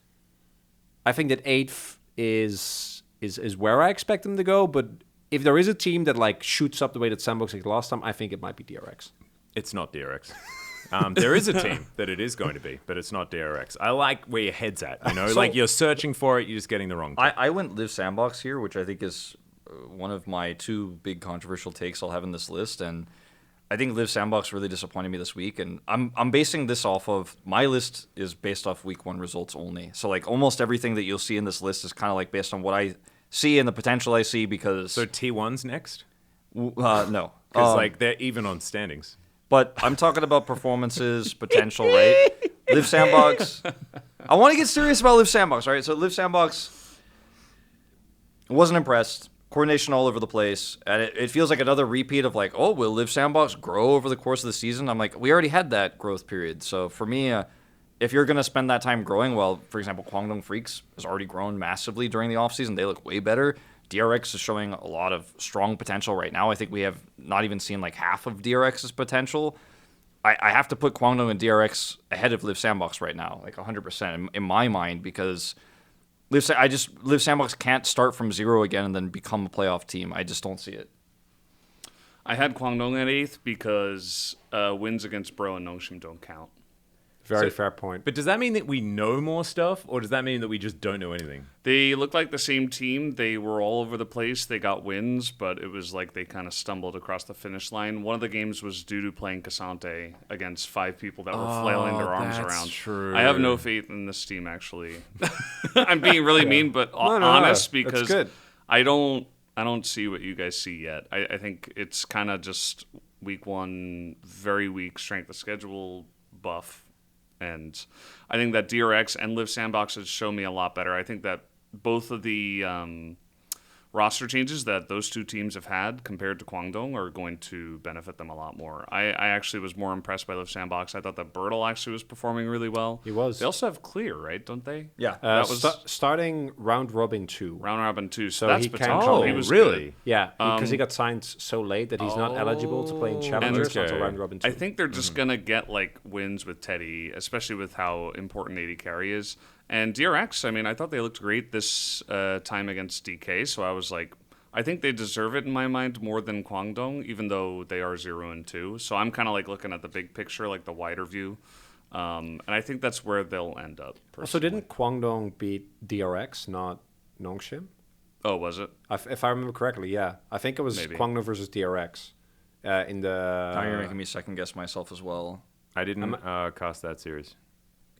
I think that 8th is where I expect them to go. But if there is a team that like shoots up the way that Sandbox did last time, I think it might be DRX. It's not DRX. There is a team that it is going to be, but it's not DRX. I like where your head's at. You know, So- like you're searching for it, you're just getting the wrong team. I went Live Sandbox here, which I think is one of my 2 big controversial takes I'll have in this list, and I think Live Sandbox really disappointed me this week, and I'm basing this off of my list is based off week 1 results only. So like almost everything that you'll see in this list is kind of like based on what I see and the potential I see because So T1's next? no, Because like they're even on standings. but I'm talking about performances, potential, right? Live Sandbox. I want to get serious about Live Sandbox, right? So Live Sandbox wasn't impressed. Coordination all over the place. And it feels like another repeat of like, oh, will Live Sandbox grow over the course of the season? I'm like, we already had that growth period. So for me, if you're going to spend that time growing, well, for example, Kwangdong Freaks has already grown massively during the offseason. They look way better. DRX is showing a lot of strong potential right now. I think we have not even seen like half of DRX's potential. I have to put Kwangdong and DRX ahead of Live Sandbox right now, like 100% in my mind, because Live Sandbox can't start from zero again and then become a playoff team. I just don't see it. I had Kwangdong at 8th because wins against Bro and Nongshim don't count. Very fair point. But does that mean that we know more stuff, or does that mean that we just don't know anything? They look like the same team. They were all over the place. They got wins, but it was like they kind of stumbled across the finish line. One of the games was due to playing Cassante against 5 people that were flailing their arms that's around. true. I have no faith in this team, actually. I'm being really mean, but No, honest, that's because good. I don't see what you guys see yet. I think it's kind of just week 1, very weak strength of schedule buff. And I think that DRX and Live Sandbox has shown me a lot better. I think that both of the roster changes that those two teams have had compared to Kwangdong are going to benefit them a lot more. I actually was more impressed by Live Sandbox. I thought that Bertle actually was performing really well. He was. They also have Clear, right? Don't they? Yeah. That was Starting round robin 2. round robin 2. So So that's he can potential. come He in. was really? good. Yeah, because he got signed so late that he's not eligible to play in Challengers okay. until round robin 2. I think they're just going to get like wins with Teddy, especially with how important AD carry is. And DRX, I mean, I thought they looked great this time against DK, so I was like, I think they deserve it in my mind more than Kwangdong, even though they are 0-2. So I'm kind of like looking at the big picture, like the wider view. And I think that's where they'll end up. Also, personally. didn't Kwangdong beat DRX, not Nongshim? Oh, was it? If I remember correctly, yeah. I think it was Maybe. Kwangdong versus DRX in the... Now you're making me second guess myself as well. I didn't cast that series.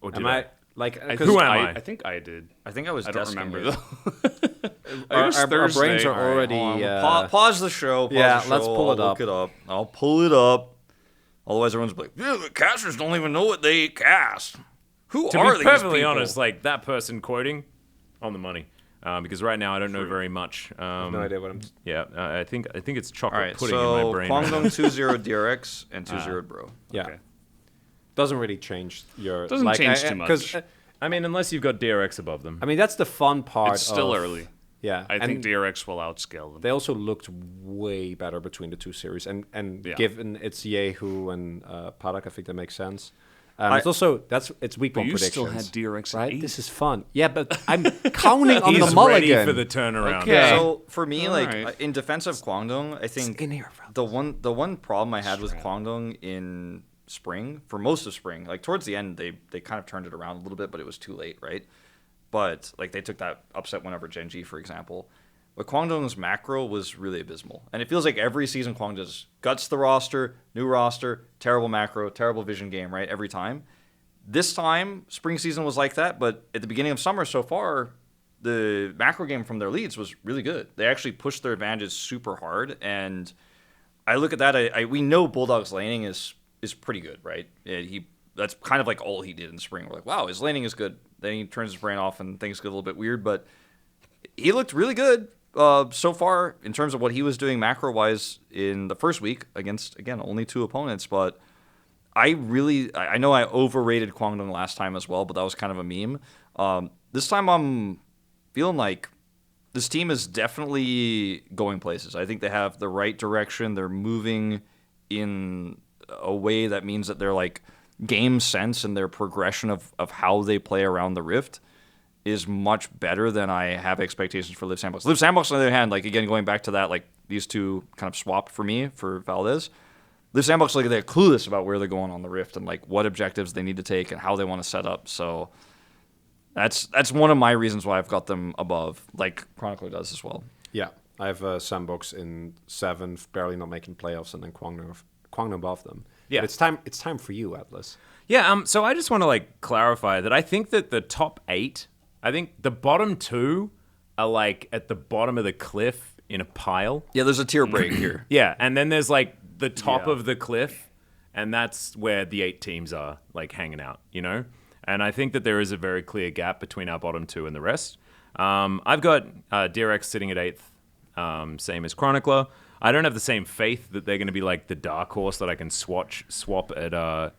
Or did Am I... Like, I 'cause Who am I? I think I did. I think I was I don't desking remember it. though. our brains are already... Hold on. Pause the show. Yeah, the let's show. pull it I'll up. Look it up. I'll pull it up. Otherwise, everyone's like, yeah, the casters don't even know what they cast. Who To are be these perfectly people? honest, like that person quoting on the money. Because right now I don't know very much. no idea what I'm... Yeah, I think it's chocolate All right, pudding in my so brain. right now. Kwangdong 2-0 DRX and 2-0 Bro. Yeah. Okay. Doesn't really change your... Doesn't change too much. 'cause, I mean, unless you've got DRX above them. I mean, that's the fun part It's still of- early. Yeah. I think and DRX will outscale them. they also looked way better between the two series. And Yeah. given it's Yehu and Padak, I think that makes sense. It's also... It's week But 1 you predictions. still had DRX at Right? 8. This is fun. Yeah, but I'm counting on He's the mulligan. ready for the turnaround. Okay. So for me, like Alright. in defense of Kwangdong, I think in here, the one problem I had with Kwangdong in spring, for most of spring, like towards the end, they kind of turned it around a little bit, but it was too late, right? But like they took that upset win over Genji, for example. But Kwangdong's macro was really abysmal, and it feels like every season Kwangdong just guts the roster, new roster, terrible macro, terrible vision game, right? Every time. This time, spring season was like that, but at the beginning of summer so far, the macro game from their leads was really good. They actually pushed their advantages super hard, and I look at that. We know Bulldog's laning is pretty good, right? That's kind of like all he did in spring. We're like, wow, his laning is good. Then he turns his brain off, and things get a little bit weird, but he looked really good so far in terms of what he was doing macro-wise in the first week against, again, only 2 opponents, but I know I overrated Kwangdong last time as well, but that was kind of a meme. This time I'm feeling like this team is definitely going places. I think they have the right direction. They're moving in a way that means that they're like game sense and their progression of how they play around the Rift is much better than I have expectations for Live Sandbox. Live Sandbox, on the other hand, like again, going back to that, like these two kind of swapped for me for Valdes. Live Sandbox, like they're clueless about where they're going on the Rift and like what objectives they need to take and how they want to set up. So that's one of my reasons why I've got them above, like Chronicler does as well. Yeah. I have Sandbox in 7th, barely not making playoffs, and then Kwangdong above them. Yeah. But it's time for you, Atlus. Yeah, so I just want to like clarify that I think that the top 8, I think the bottom 2 are like at the bottom of the cliff in a pile. Yeah, there's a tier break here. Yeah, and then there's like the top Yeah. of the cliff, and that's where the 8 teams are like hanging out, you know? And I think that there is a very clear gap between our bottom 2 and the rest. I've got DRX sitting at 8th, same as Chronicler. I don't have the same faith that they're going to be like the dark horse that I can swap at the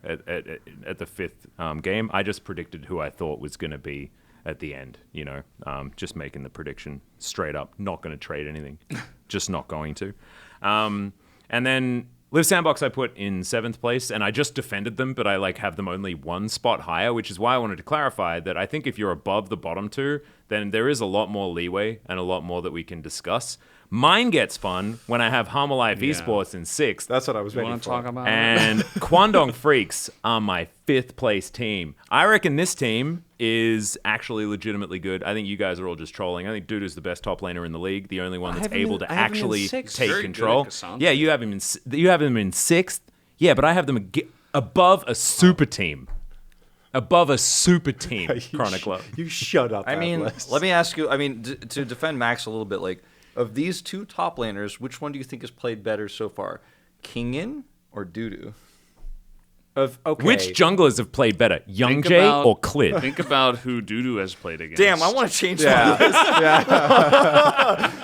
5th game. I just predicted who I thought was going to be at the end. Just making the prediction straight up. Not going to trade anything. Just not going to. And then Live Sandbox I put in 7th place, and I just defended them, but I have them only one spot higher, which is why I wanted to clarify that I think if you're above the bottom two, then there is a lot more leeway and a lot more that we can discuss. Mine gets fun when I have Harmalife Esports in 6th. That's what I was waiting Want to for. talk about? And Kwandong Freaks are my 5th place team. I reckon this team is actually legitimately good. I think you guys are all just trolling. I think Dudu's the best top laner in the league, the only one that's able to actually take Very control. good at Cassandra. Yeah, you have him in 6th. Yeah, but I have them above a super team. Above a super team, Chronicler. You shut up. I mean, Atlas. let me ask you. I mean, to defend Max a little bit, like of these two top laners, which one do you think has played better so far, Kingin or Dudu? Okay. Which junglers have played better, Young Think Jay about- or Clid? Think about who Dudu has played against. Damn, I want to change my Yeah. list.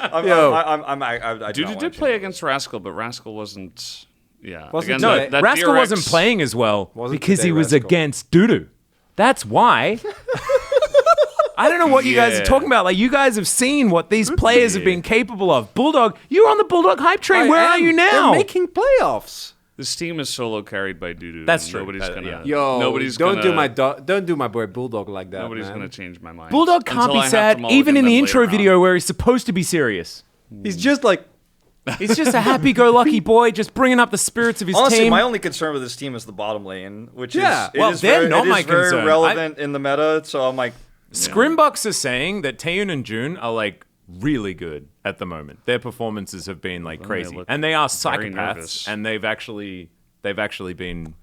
I do not Dudu wanna did change play my against Rascal, but Rascal wasn't. Yeah. Wasn't Again, No, No, that Rascal DRX wasn't playing as well Wasn't because he today was Rascal. against Dudu. That's why. I don't know what you guys are Yeah. talking about. Like, you guys have seen what these players have been capable of. Bulldog, you were on the Bulldog hype train. Where are you now? They're making playoffs. This team is solo carried by Dudu. That's and true. Nobody's gonna. yeah. Yo, nobody's don't gonna, do my boy Bulldog like that. Nobody's man. gonna change my mind. Bulldog can't Until I be have sad, to mulligan even in them the later intro on. video where he's supposed to be serious. He's just like He's just a happy-go-lucky boy, just bringing up the spirits of his Honestly, team. my only concern with this team is the bottom lane, which Yeah. is it Well, is they're very, not it my is very concern. relevant in the meta. So I'm like, Scrimbucks are saying that Taeyun and June are really good at the moment. Their performances have been crazy, look and they are very psychopaths, nervous. and they've actually been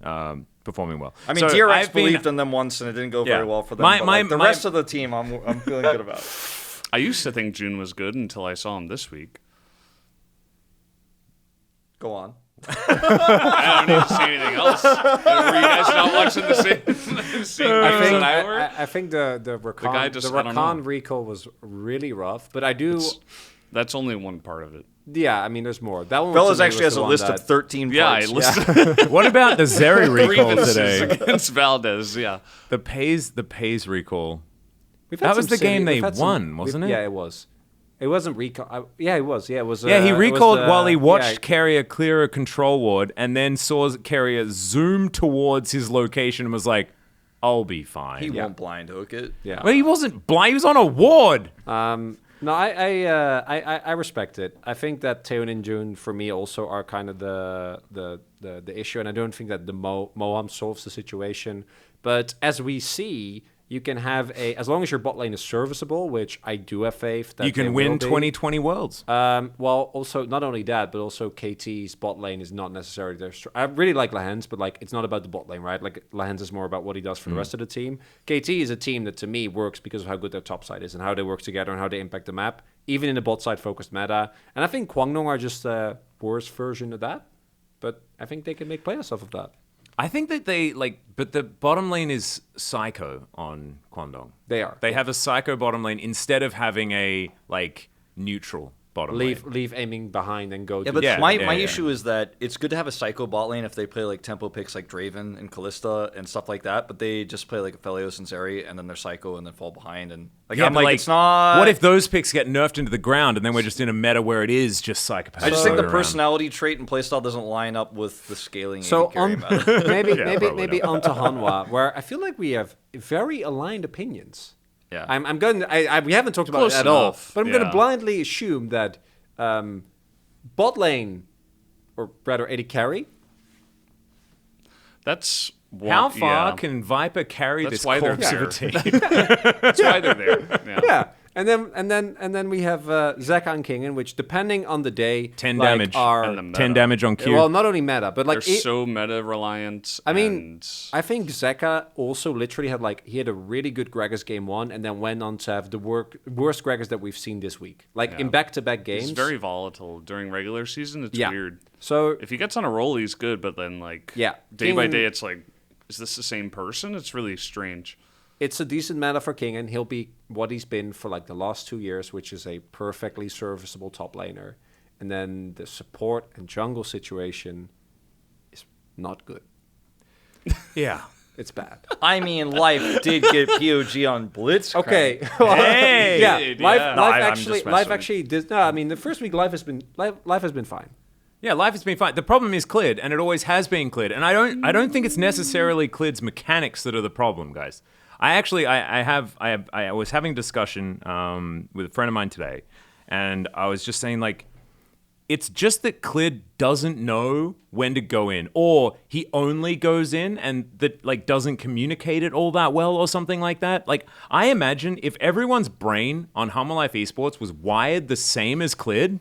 performing well. I mean, So DRX I've been- believed in them once, and it didn't go Yeah. very well for them. My- but, my- the my- rest of the team, I'm feeling good about. I used to think June was good until I saw him this week. Go on. I don't need to say anything else. Were you guys not watching the same games that I were? I think the Rakan, guy just- the I don't know. Rakan recall was really rough, but I do. That's only one part of it. Yeah, I mean, there's more. That one. Fellas to me actually was has the a one list that- of 13 Yeah, I parts. listed What about the Zeri recall grievances today? against Valdes. Yeah. The pays recall. We've had That was some the game we've they had some- won, wasn't it? Yeah, it was. It wasn't recall. Yeah, it was. Yeah, it was. Yeah, he it was recalled the- while he watched yeah, Carrier clear a control ward, and then saw Carrier zoom towards his location and was like, "I'll be fine." He won't blind hook it. Yeah. Well, he wasn't blind. He was on a ward. No, I respect it. I think that Taeyeon and June for me also are kind of the issue, and I don't think that the Moham solves the situation. But as we see, you can have as long as your bot lane is serviceable, which I do have faith that You they can will win be. 2020 Worlds. Well, also not only that, but also KT's bot lane is not necessarily their. I really like Lahens, but it's not about the bot lane, right? Lahens is more about what he does for the rest of the team. KT is a team that to me works because of how good their top side is and how they work together and how they impact the map, even in the bot side focused meta. And I think Kwangdong are just a worse version of that, but I think they can make playoffs off of that. I think that but the bottom lane is psycho on Kwandong. They are. They have a psycho bottom lane instead of having a neutral bottom lane. Leave aiming behind and go. Yeah, to but Yeah, my yeah. issue is that it's good to have a psycho bot lane if they play tempo picks like Draven and Kalista and stuff like that, but they just play Aphelios and Zeri and then they're psycho and then fall behind and Yeah, I'm but, it's not. What if those picks get nerfed into the ground and then we're just in a meta where it is just psychopaths? I just think the around? personality trait and playstyle doesn't line up with the scaling. So and carry on, meta. maybe not. onto Hanwha, where I feel like we have very aligned opinions. Yeah. I'm going. We haven't talked about Close it at all, enough, but I'm going to yeah. blindly assume that bot lane, or rather AD carry. That's one, How far yeah. can Viper carry That's this why they're corpse of a there. team? That's why they're there. Yeah. Yeah, and then we have Zeka and Kingen, which depending on the day, 10 like, damage. are And the meta. 10 damage on Q. well, not only meta, but They're so meta reliant. I mean, and I think Zeka also literally had he had a really good Gragas game one, and then went on to have the worst Gragas that we've seen this week. In back-to-back games. he's very volatile during regular season. It's Yeah. weird. So If he gets on a roll, he's good, but then Yeah. day by King- day, it's is this the same person? It's really strange. it's a decent meta for King, and he'll be what he's been for the last 2 years, which is a perfectly serviceable top laner. And then the support and jungle situation is not good. yeah. It's bad. I mean, life did get POG on Blitz. Okay. Hey! Yeah. Dude, Life, yeah. No, life I'm actually, just messing life with actually did. No, I mean the first week life has been fine. Yeah, life has been fine. The problem is Clid, and it always has been Clid. And I don't think it's necessarily Clid's mechanics that are the problem, guys. I was having a discussion with a friend of mine today, and I was just saying, like, it's just that Clid doesn't know when to go in, or he only goes in and that, like, doesn't communicate it all that well or something like that. Like, I imagine if everyone's brain on Humble Life Esports was wired the same as Clid,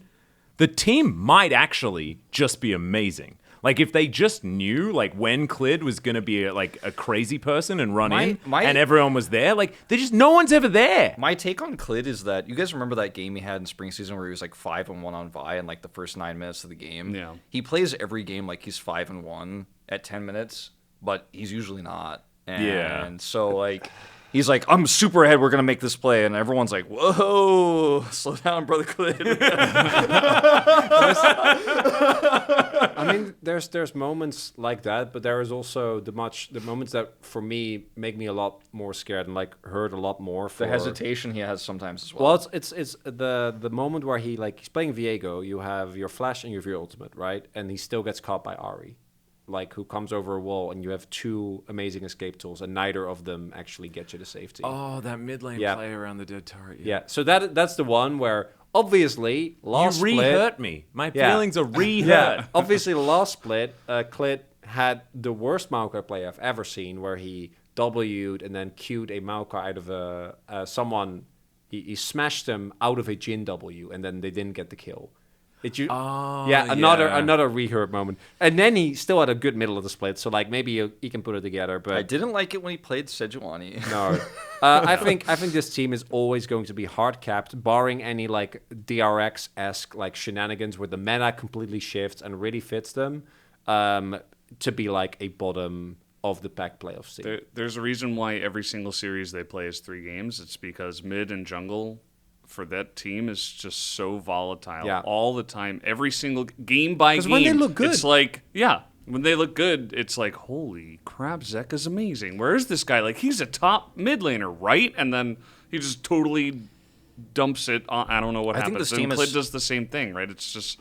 the team might actually just be amazing. Like, if they just knew, like, when Clid was going to be, a crazy person and run in, and everyone was there, like, no one's ever there. My take on Clid is that, you guys remember that game he had in spring season where he was, like, 5-1 on Vi in, like, the first 9 minutes of the game? Yeah. He plays every game like he's 5-1 at 10 minutes, but he's usually not. And so, like... He's like, I'm super ahead, we're going to make this play. And everyone's like, whoa, slow down, brother Clid. I mean, there's moments like that, but there is also the moments that for me make me a lot more scared and like hurt a lot more. For The hesitation he has sometimes as well. Well, it's the moment where he's playing Viego. You have your flash and you have your ultimate, right? And he still gets caught by Ahri, like, who comes over a wall, and you have 2 amazing escape tools, and neither of them actually get you to safety. Oh, that mid lane play around the dead turret. Yeah. So that's the one where obviously last You split. re-hurt me. My feelings are re-hurt. Obviously, last split, Clid had the worst Maokai play I've ever seen, where he W'd and then Q'd a Maokai out of someone. He smashed them out of a Jhin W, and then they didn't get the kill. Another re-hurt moment. And then he still had a good middle of the split, so like maybe he can put it together. But I didn't like it when he played Sejuani. no, I think this team is always going to be hard capped, barring any like DRX-esque like shenanigans where the meta completely shifts and really fits them to be like a bottom of the pack playoff team. There's a reason why every single series they play is 3 games. It's because mid and jungle for that team is just so volatile all the time. Every single game by game. When they look good. It's like, when they look good, it's like, holy crap, Zeka's amazing. Where is this guy? Like, he's a top mid laner, right? And then he just totally dumps it. I don't know what happens. This team and Clid does the same thing, right? It's just...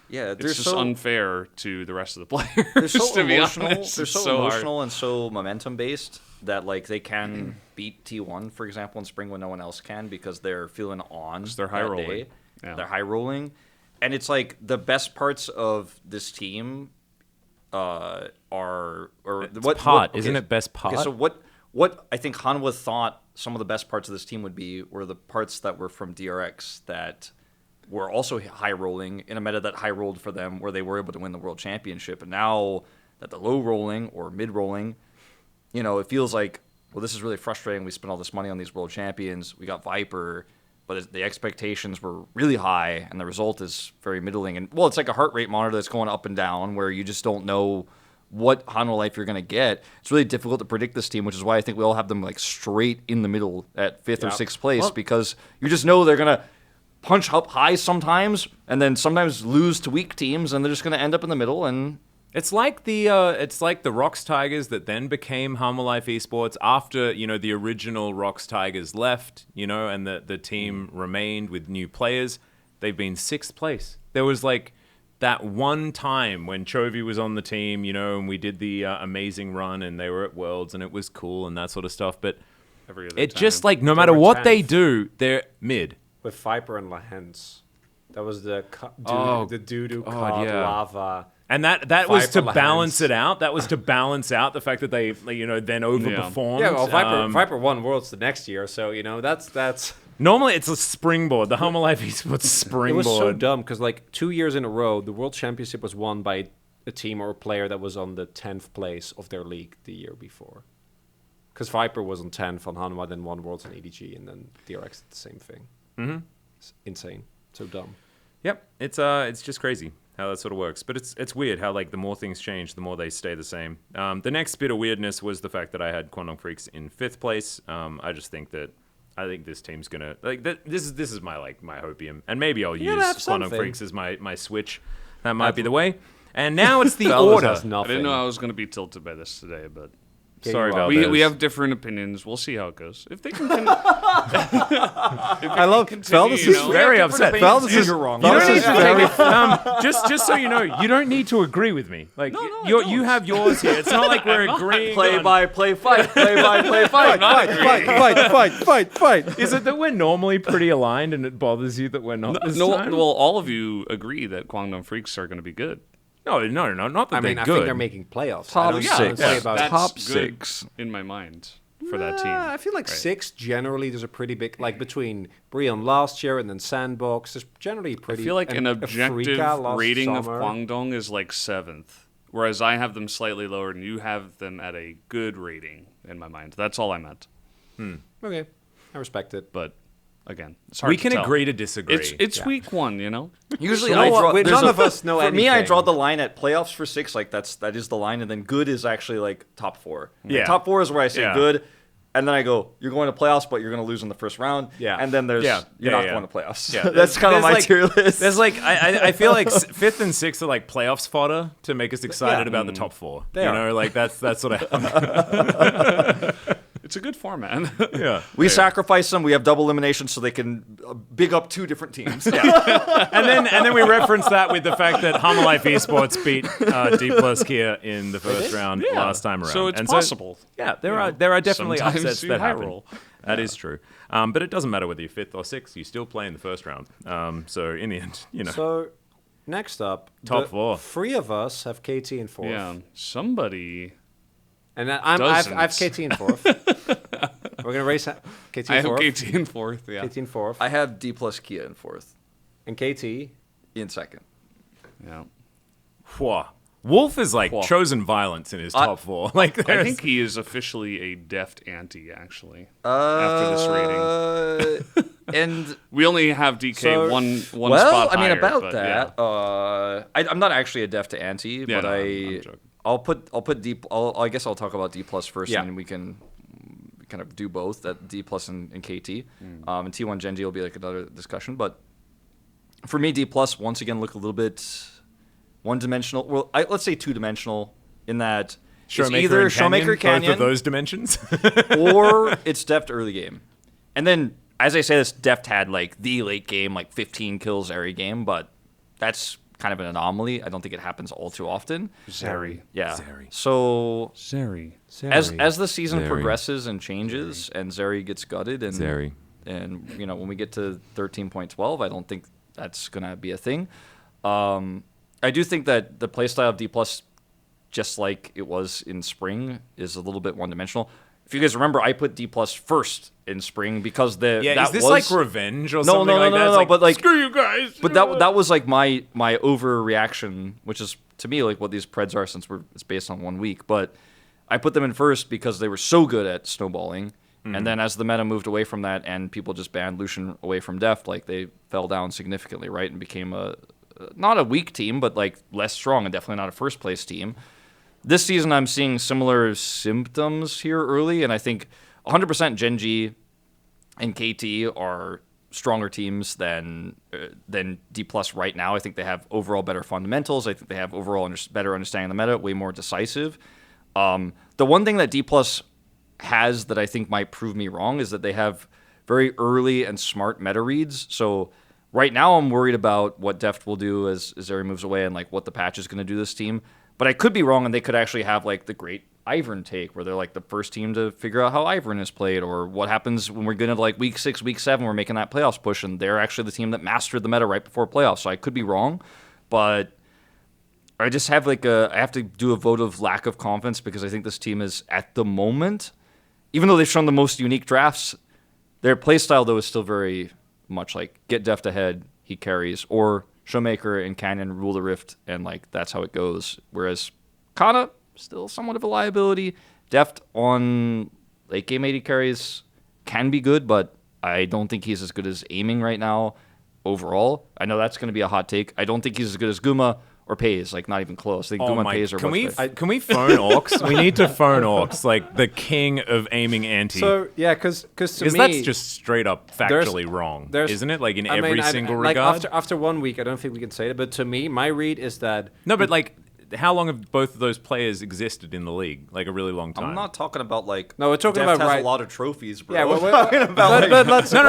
Yeah, it's just unfair to the rest of the players. They're so to be emotional. honest. They're It's so emotional hard. and so momentum based that like they can beat T1, for example, in spring when no one else can because they're feeling on. They're high rolling. Day. Yeah. They're high rolling, and it's like the best parts of this team are Isn't it best pot? Okay, so what I think Hanwha thought some of the best parts of this team would be were the parts that were from DRX that were also high rolling in a meta that high rolled for them where they were able to win the world championship. And now that the low rolling or mid rolling, it feels like, well, this is really frustrating. We spent all this money on these world champions. We got Viper, but the expectations were really high and the result is very middling. And well, it's like a heart rate monitor that's going up and down where you just don't know what Hanwha life you're going to get. It's really difficult to predict this team, which is why I think we all have them like straight in the middle at 5th or 6th place because you just know they're going to punch up high sometimes, and then sometimes lose to weak teams, and they're just going to end up in the middle. And it's like the Rocks Tigers that then became Humble Life Esports after the original Rocks Tigers left, and the team remained with new players. They've been 6th place. There was like that one time when Chovy was on the team, and we did the amazing run, and they were at Worlds, and it was cool and that sort of stuff. But just like no matter what they do, they're mid. With Viper and Lahens. That was the doo-doo lava. And that was to Viper balance Lahens. it out. That was to balance out the fact that they then overperformed. Yeah, well, Viper won Worlds the next year, so that's Normally it's a springboard. The Humble Life Esports springboard. It was so dumb because like 2 years in a row, the World Championship was won by a team or a player that was on the 10th place of their league the year before. Because Viper was on 10th on Hanwha, then won Worlds on EDG, and then DRX did the same thing. Mm-hmm. It's insane. So dumb. Yep, it's just crazy how that sort of works. But it's weird how like the more things change, the more they stay the same. The next bit of weirdness was the fact that I had Quantum Freaks in 5th place. I think this team's gonna like this is my hopium, and maybe I'll use Quantum Freaks as my switch. That might be the way. And now it's the Valdes order. has I nothing. didn't know I was going to be tilted by this today, but Sorry, you are. Valdes. We have different opinions. We'll see how it goes. If they can, I love continue, Valdes you is know? very upset. Valdes is you're wrong. You don't Valdes need is to very take it, just so you know, you don't need to agree with me. Like No, I you don't. have yours here. It's not like we're agreeing. Play on- by play fight. Play by play fight. fight. Is it that we're normally pretty aligned and it bothers you that we're not this time? well, all of you agree that Guangdong Freaks are going to be good. No, not that I mean, they're I good. think they're making playoffs. Top I don't six. say Yeah, about That's Top good 6 in my mind for that team. I feel like Right. 6 generally. There's a pretty big like between Brion last year and then Sandbox. There's generally I pretty. feel like an and objective Afrika last rating of summer. Guangdong is like 7th, whereas I have them slightly lower, and you have them at a good rating in my mind. That's all I meant. Okay, I respect it. But again, it's hard we to can tell. agree to disagree. It's week 1, you know. Usually, You know I what? draw. None there's a- of us know For me, I anything. draw the line at playoffs for 6. Like that is the line, and then good is actually like top 4. Like, Yeah. top 4 is where I say Yeah. good, and then I go, you're going to playoffs, but you're going to lose in the first round. Yeah. And then there's Yeah. you're Yeah, not yeah. going to playoffs. Yeah. That's kind of There's my like- tier list. There's like I feel like 5th and 6th are like playoffs fodder to make us excited Yeah. about the top 4. They you are. know, like that's sort of It's a good format. yeah. we sacrifice them. We have double elimination so they can big up 2 different teams. And then we reference that with the fact that Hummer Life Esports beat D Plus Kia in the first round last time around. So it's And possible. Yeah, there are definitely sometimes upsets you that high happen. roll. That is true. But it doesn't matter whether you're 5th or 6th. You still play in the first round. So in the end, you know. So next up, Top the 4. 3 of us have KT in 4th. Yeah, somebody. And I've Doesn't. KT in 4th. We're gonna race KT I in have 4th. KT in 4th. Yeah. KT in 4th. I have D plus Kia in 4th, And KT. in 2nd. Yeah. Whoa. Wolf is like Whoa. chosen violence in his top 4. Like I there's- think he is officially a deft anti. Actually, after this rating, And we only have DK So- one well, spot I mean, higher, about but that, I'm not actually a def to anti, Yeah, but no, I'm joking. I'll put D. I guess I'll talk about D plus first, Yeah. and then we can kind of do both at D plus and KT. Hmm. And T1 Genji will be like another discussion, but for me, D plus once again look a little bit one-dimensional. Well, let's say two-dimensional in that it's Showmaker either and Canyon, Showmaker Canyon both of those dimensions. or it's deft early game. And then, as I say this, deft had like the late game, like 15 kills every game, but that's kind of an anomaly. I don't think it happens all too often. Zeri. Yeah. Zeri. So Zeri. as the season Zeri. progresses and changes, and Zeri gets gutted, and Zeri. and you know when we get to 13.12, I don't think that's gonna be a thing. I do think that the playstyle of D plus, just like it was in spring, is a little bit one-dimensional. If you guys remember, I put D plus first in spring because that is this was, like revenge or No, something no, like no, that? no, It's no, like, but, like- screw you guys. But that was like my overreaction, which is to me like what these Preds are since it's based on 1 week. But I put them in first because they were so good at snowballing. And then as the meta moved away from that and people just banned Lucian away from Deft, like they fell down significantly, right? And became not a weak team, but like less strong and definitely not a first place team. This season I'm seeing similar symptoms here early, and I think 100% Genji and KT are stronger teams than D plus right now. I think they have overall better fundamentals. I think they have overall better understanding of the meta, way more decisive. The one thing that D plus has that I think might prove me wrong is that they have very early and smart meta reads. So right now I'm worried about what Deft will do as Zeri moves away and like what the patch is going to do to this team. But I could be wrong, and they could actually have like the great Ivern take, where they're like the first team to figure out how Ivern is played, or what happens when we're going to like week 6, week 7, we're making that playoffs push, and they're actually the team that mastered the meta right before playoffs. So I could be wrong, but I just have I have to do a vote of lack of confidence because I think this team is at the moment, even though they've shown the most unique drafts, their playstyle though is still very much like get Deft ahead, he carries, or Showmaker and Canyon rule the rift, and like that's how it goes. Whereas Kana still somewhat of a liability. Deft on late game 80 carries can be good, but I don't think he's as good as aiming right now overall. I know that's going to be a hot take. I don't think he's as good as Guma or Pays, like not even close. I think Guma and Pays are can much we better. can we phone Orcs? We need to phone Orcs, like the king of aiming anti. So yeah, because to because me that's just straight up there's- factually wrong, there's- isn't it? Like in I every mean, single like regard. after 1 week, I don't think we can say that. But to me, my read is that No, but like how long have both of those players existed in the league? Like a really long time. I'm not talking about like. No, we're talking Deft about has right. a lot of trophies, bro. Yeah, we're talking about but let's No,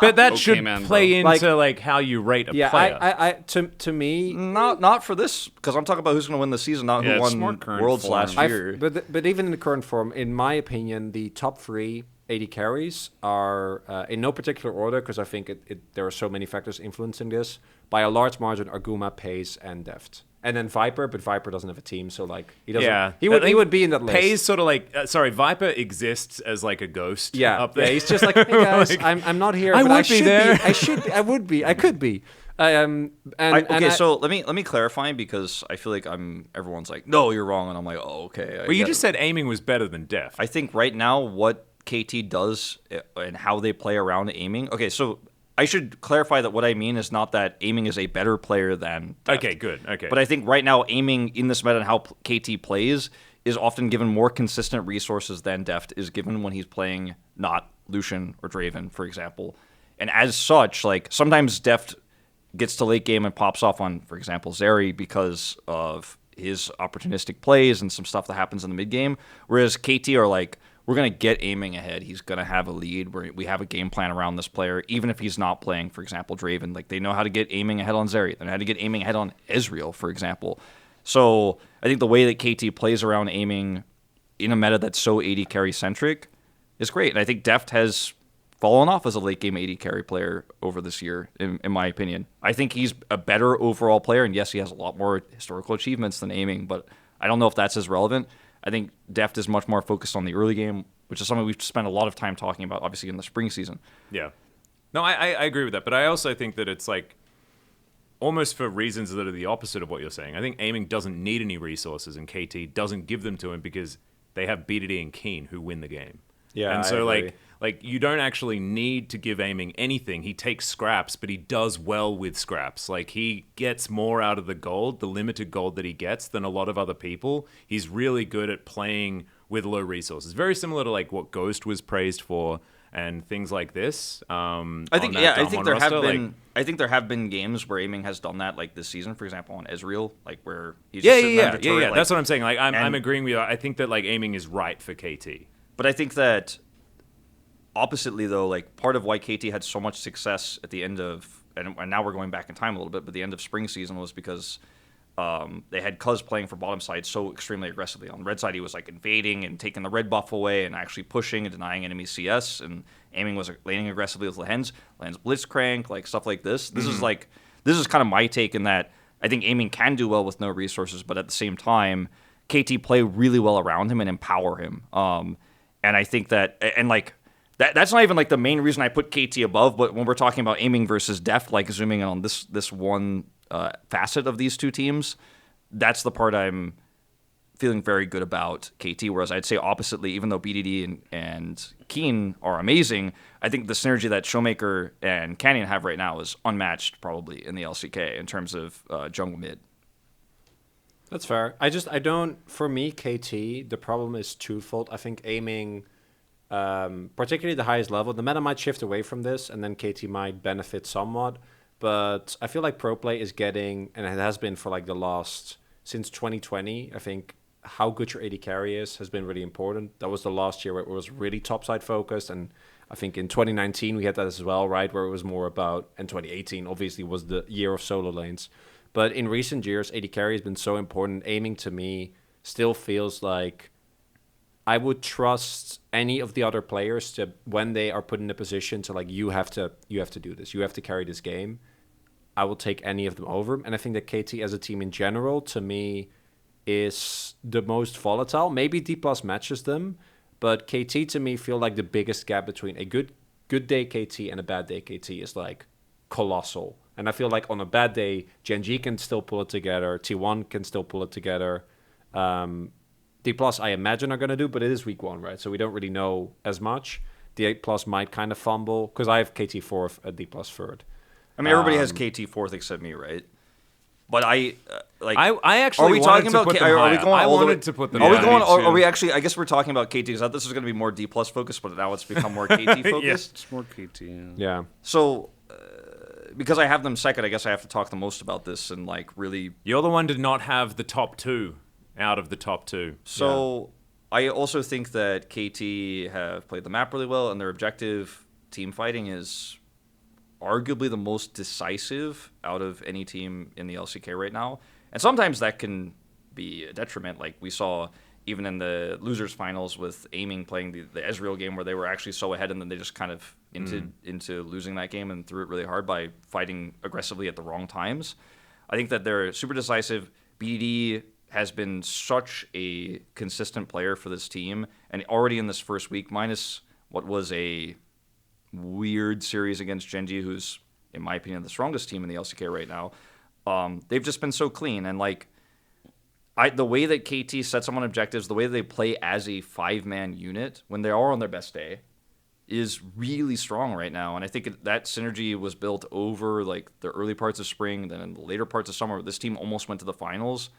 but that Okay, should man, play bro. into like how you rate a yeah. player. To me, not for this because I'm talking about who's going to win the season, not Yeah, who it's more won current Worlds form. last year. but even in the current form, in my opinion, the top 3 AD carries are in no particular order because I think there are so many factors influencing this. By a large margin, Arguma, Pace, and Deft. And then Viper, but Viper doesn't have a team, so like he doesn't. Yeah, he would be in that list. Pays sort of like Viper exists as like a ghost. Yeah, up there. yeah, he's just like, hey guys, Like, I'm not here. I but would I be should there. I would be. I could be. So let me clarify because I feel like everyone's like, no, you're wrong, and I'm like, oh, okay. Well, you just said aiming was better than def. I think right now what KT does and how they play around aiming. Okay, so I should clarify that what I mean is not that aiming is a better player than Deft. Okay, good. Okay. But I think right now aiming in this meta and how KT plays is often given more consistent resources than Deft is given when he's playing not Lucian or Draven, for example. And as such, like sometimes Deft gets to late game and pops off on, for example, Zeri because of his opportunistic plays and some stuff that happens in the mid game. Whereas KT are like, we're going to get aiming ahead. He's going to have a lead. We have a game plan around this player, even if he's not playing, for example, Draven. Like they know how to get aiming ahead on Zeri. They know how to get aiming ahead on Ezreal, for example. So I think the way that KT plays around aiming in a meta that's so AD carry centric is great. And I think Deft has fallen off as a late game AD carry player over this year, in my opinion. I think he's a better overall player, and yes, he has a lot more historical achievements than aiming, but I don't know if that's as relevant. I think Deft is much more focused on the early game, which is something we've spent a lot of time talking about, obviously, in the spring season. Yeah. No, I agree with that, but I also think that it's like almost for reasons that are the opposite of what you're saying. I think aiming doesn't need any resources, and KT doesn't give them to him because they have BDD and Keen who win the game. Yeah, and I so agree. like you don't actually need to give aiming anything. He takes scraps, but he does well with scraps. Like he gets more out of the gold, the limited gold that he gets, than a lot of other people. He's really good at playing with low resources. Very similar to like what Ghost was praised for and things like this. I think there have been games where aiming has done that, like this season, for example, on Ezreal, like where he's just sitting under turret, like, That's what I'm saying. Like I'm agreeing with you. I think that like aiming is right for KT. But I think that oppositely, though, like part of why KT had so much success at the end of, and now we're going back in time a little bit, but the end of spring season was because they had Cuz playing for bottom side so extremely aggressively. On the red side, he was like invading and taking the red buff away and actually pushing and denying enemy CS, and aiming was laning aggressively with Lehens Blitzcrank, like stuff like this. This is kind of my take in that I think aiming can do well with no resources, but at the same time, KT play really well around him and empower him. And I think that, and like, that's not even like the main reason I put KT above, but when we're talking about aiming versus Deft, like zooming in on this one facet of these two teams, that's the part I'm feeling very good about KT. Whereas I'd say oppositely, even though BDD and Keen are amazing, I think the synergy that Showmaker and Canyon have right now is unmatched probably in the LCK in terms of jungle mid. That's fair. For me, KT, the problem is twofold. I think aiming, particularly the highest level, the meta might shift away from this, and then KT might benefit somewhat. But I feel like pro play is getting, and it has been for like since 2020, I think how good your AD carry has been really important. That was the last year where it was really topside focused, and I think in 2019 we had that as well, right, where it was more about, and 2018 obviously was the year of solo lanes. But in recent years, AD carry has been so important. Aiming to me still feels like I would trust any of the other players to, when they are put in a position to like, you have to do this, you have to carry this game, I will take any of them over. And I think that KT as a team in general, to me, is the most volatile. Maybe D+ matches them, but KT to me feel like the biggest gap between a good day KT and a bad day KT is like colossal. And I feel like on a bad day, Gen G can still pull it together. T1 can still pull it together. D+, I imagine, are going to do, but it is week 1, right? So we don't really know as much. D+ might kind of fumble, because I have KT 4th, D+ 3rd. I mean, everybody has KT 4th except me, right? But I actually are we talking about? put them Are we higher. going? I all the wanted way- to put them. Are we higher. going? me Or too. are we actually? I guess we're talking about KT because this is going to be more D+ focused, but now it's become more KT focused. It's more KT. Yeah. Yeah. So, because I have them second, I guess I have to talk the most about this and like really. You're the one to not have the top two out of the top two. So I also think that KT have played the map really well, and their objective team fighting is arguably the most decisive out of any team in the LCK right now. And sometimes that can be a detriment. Like we saw even in the losers finals with Aiming playing the Ezreal game where they were actually so ahead and then they just kind of into losing that game and threw it really hard by fighting aggressively at the wrong times. I think that they're super decisive. BDD has been such a consistent player for this team, and already in this first week, minus what was a weird series against Genji, who's, in my opinion, the strongest team in the LCK right now, they've just been so clean. And like, the way that KT sets them on objectives, the way that they play as a 5-man unit when they are on their best day, is really strong right now. And I think that synergy was built over like the early parts of spring, then in the later parts of summer. This team almost went to the finals.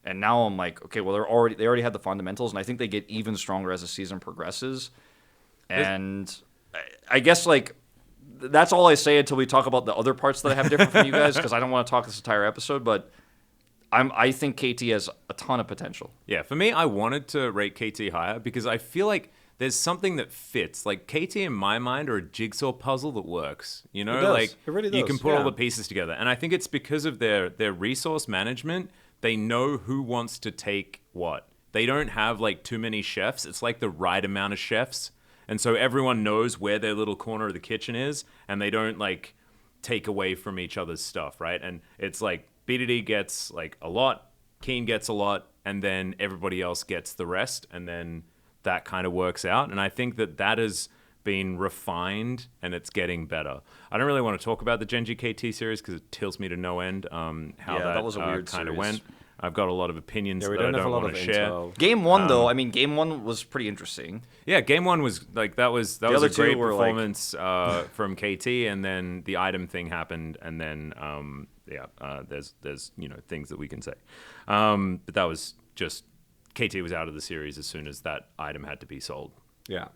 And now I'm like, okay, well, they already had the fundamentals, and I think they get even stronger as the season progresses. And I guess like that's all I say until we talk about the other parts that I have different from you guys, because I don't want to talk this entire episode. But I think KT has a ton of potential. Yeah, for me, I wanted to rate KT higher because I feel like there's something that fits. Like KT in my mind are a jigsaw puzzle that works. You know, It does. like It really you does, can put all yeah. the pieces together, and I think it's because of their resource management. They know who wants to take what. They don't have like too many chefs. It's like the right amount of chefs. And so everyone knows where their little corner of the kitchen is, and they don't like take away from each other's stuff, right? And it's like BDD gets like a lot, Keen gets a lot, and then everybody else gets the rest, and then that kind of works out. And I think that has been refined, and it's getting better. I don't really want to talk about the Genji KT series because it tilts me to no end how that was a weird kind of series. went. I've got a lot of opinions Yeah, we that I don't have a don't lot want of to share. intel. Game one, though, I mean, game one was pretty interesting. Yeah, game one was like that was other a two great were, like- performance from KT, and then the item thing happened, and then there's things that we can say, but that was just KT was out of the series as soon as that item had to be sold. Yeah.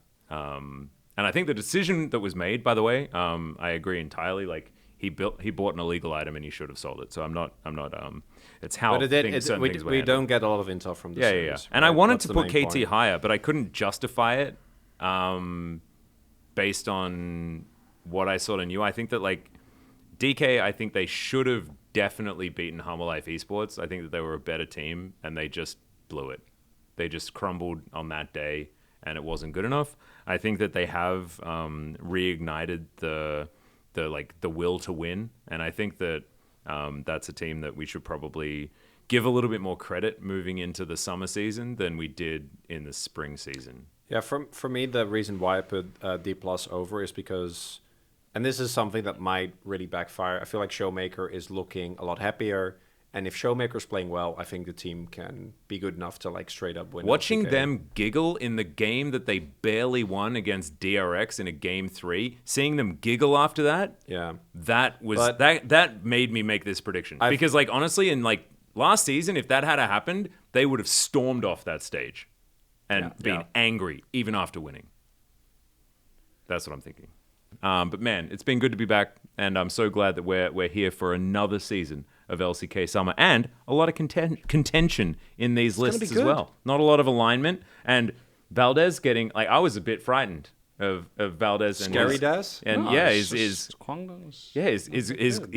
And I think the decision that was made, by the way, I agree entirely. Like he bought an illegal item and he should have sold it. So I'm not. It's how But certain things were we handled. don't get a lot of intel from the Yeah. series. And I right? wanted That's to the put main KT point. higher, but I couldn't justify it based on what I sort of knew. I think that like DK, I think they should have definitely beaten Humble Life Esports. I think that they were a better team, and they just blew it. They just crumbled on that day, and it wasn't good enough. I think that they have reignited the will to win, and I think that that's a team that we should probably give a little bit more credit moving into the summer season than we did in the spring season. Yeah, for me, the reason why I put D+ over is because, and this is something that might really backfire, I feel like Showmaker is looking a lot happier. And if Showmaker's playing well, I think the team can be good enough to like straight up win. Watching LCK. them giggle in the game that they barely won against DRX in a game 3, seeing them giggle after that, Yeah. that was But- that made me make this prediction. Because like honestly, in like last season, if that had happened, they would have stormed off that stage and been Yeah. angry even after winning. That's what I'm thinking. But man, it's been good to be back, and I'm so glad that we're here for another season of LCK Summer, and a lot of contention in these gonna lists be as good. well. Not a lot of alignment, and Valdes getting like I was a bit frightened of Valdes and Scary his, Des? and No, yeah, it's is just Kwangdong's- yeah,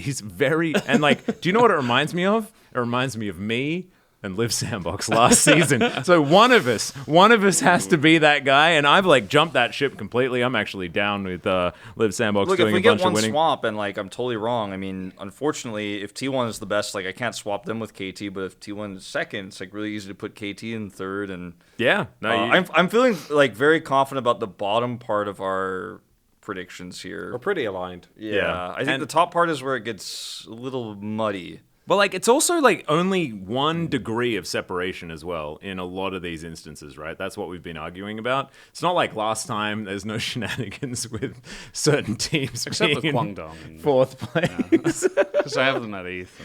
he's very and like. Do you know what it reminds me of? It reminds me of me and Live Sandbox last season. So one of us has to be that guy, and I've like jumped that ship completely. I'm actually down with Live Sandbox Look, if doing we a get bunch of one winning. swap and like I'm totally wrong, I mean, unfortunately, if T1 is the best, like I can't swap them with KT. But if T1 is second, it's like really easy to put KT in third. And Yeah, no, I'm feeling like very confident about the bottom part of our predictions here. We're pretty aligned. Yeah, I think And- the top part is where it gets a little muddy. But like it's also like only 1 degree of separation as well in a lot of these instances, right? That's what we've been arguing about. It's not like last time there's no shenanigans with certain teams Except with being in Kwangdong. and- 4th place. Because I have them at 8th,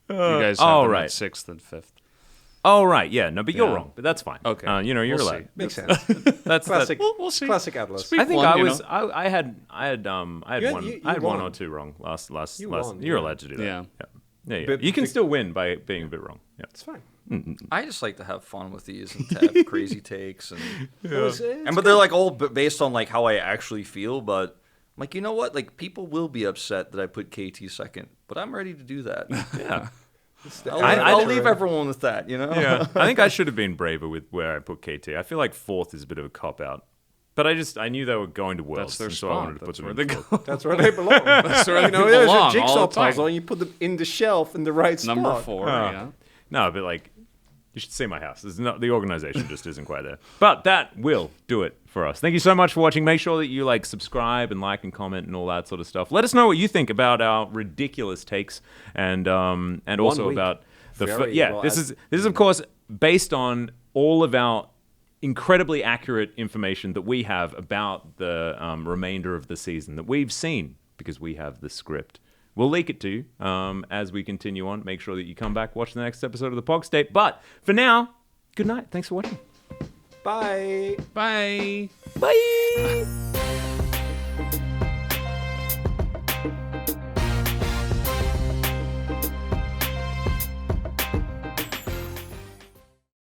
and you guys have oh, them right. at 6th and 5th. Oh right, yeah, no, but you're Yeah. wrong. But that's fine. Okay. You're We'll allowed. see. Makes sense. That's Classic. We'll see. Classic Atlus. Speak I think one, I you was. know. I had You one won. or two wrong last. You last won, You're yeah. allowed to do that. Yeah. Yeah. But You can the- still win by being a bit wrong. Yeah. It's fine. I just like to have fun with these and to have crazy takes and It's but they're like all based on like how I actually feel. But I'm like, you know what? Like people will be upset that I put KT second, but I'm ready to do that. Yeah. I'll leave everyone with that. You know. Yeah. I think I should have been braver with where I put KT. I feel like fourth is a bit of a cop out. But I knew they were going to Worlds, That's their and so I spot. wanted to put That's them where in they fourth. go. That's where they belong. That's where they There's belong a all jigsaw the time. puzzle, and you put them in the shelf in the right spot. Number 4. Yeah. No, but like, you should see my house. There's not, the organization just isn't quite there. But that will do it for us. Thank you so much for watching. Make sure that you like, subscribe, and like and comment and all that sort of stuff. Let us know what you think about our ridiculous takes and also week. about the Very well, this is of course based on all of our incredibly accurate information that we have about the remainder of the season that we've seen because we have the script. We'll leak it to you as we continue on. Make sure that you come back, watch the next episode of the Pog State. But for now, good night. Thanks for watching. Bye. Bye. Bye.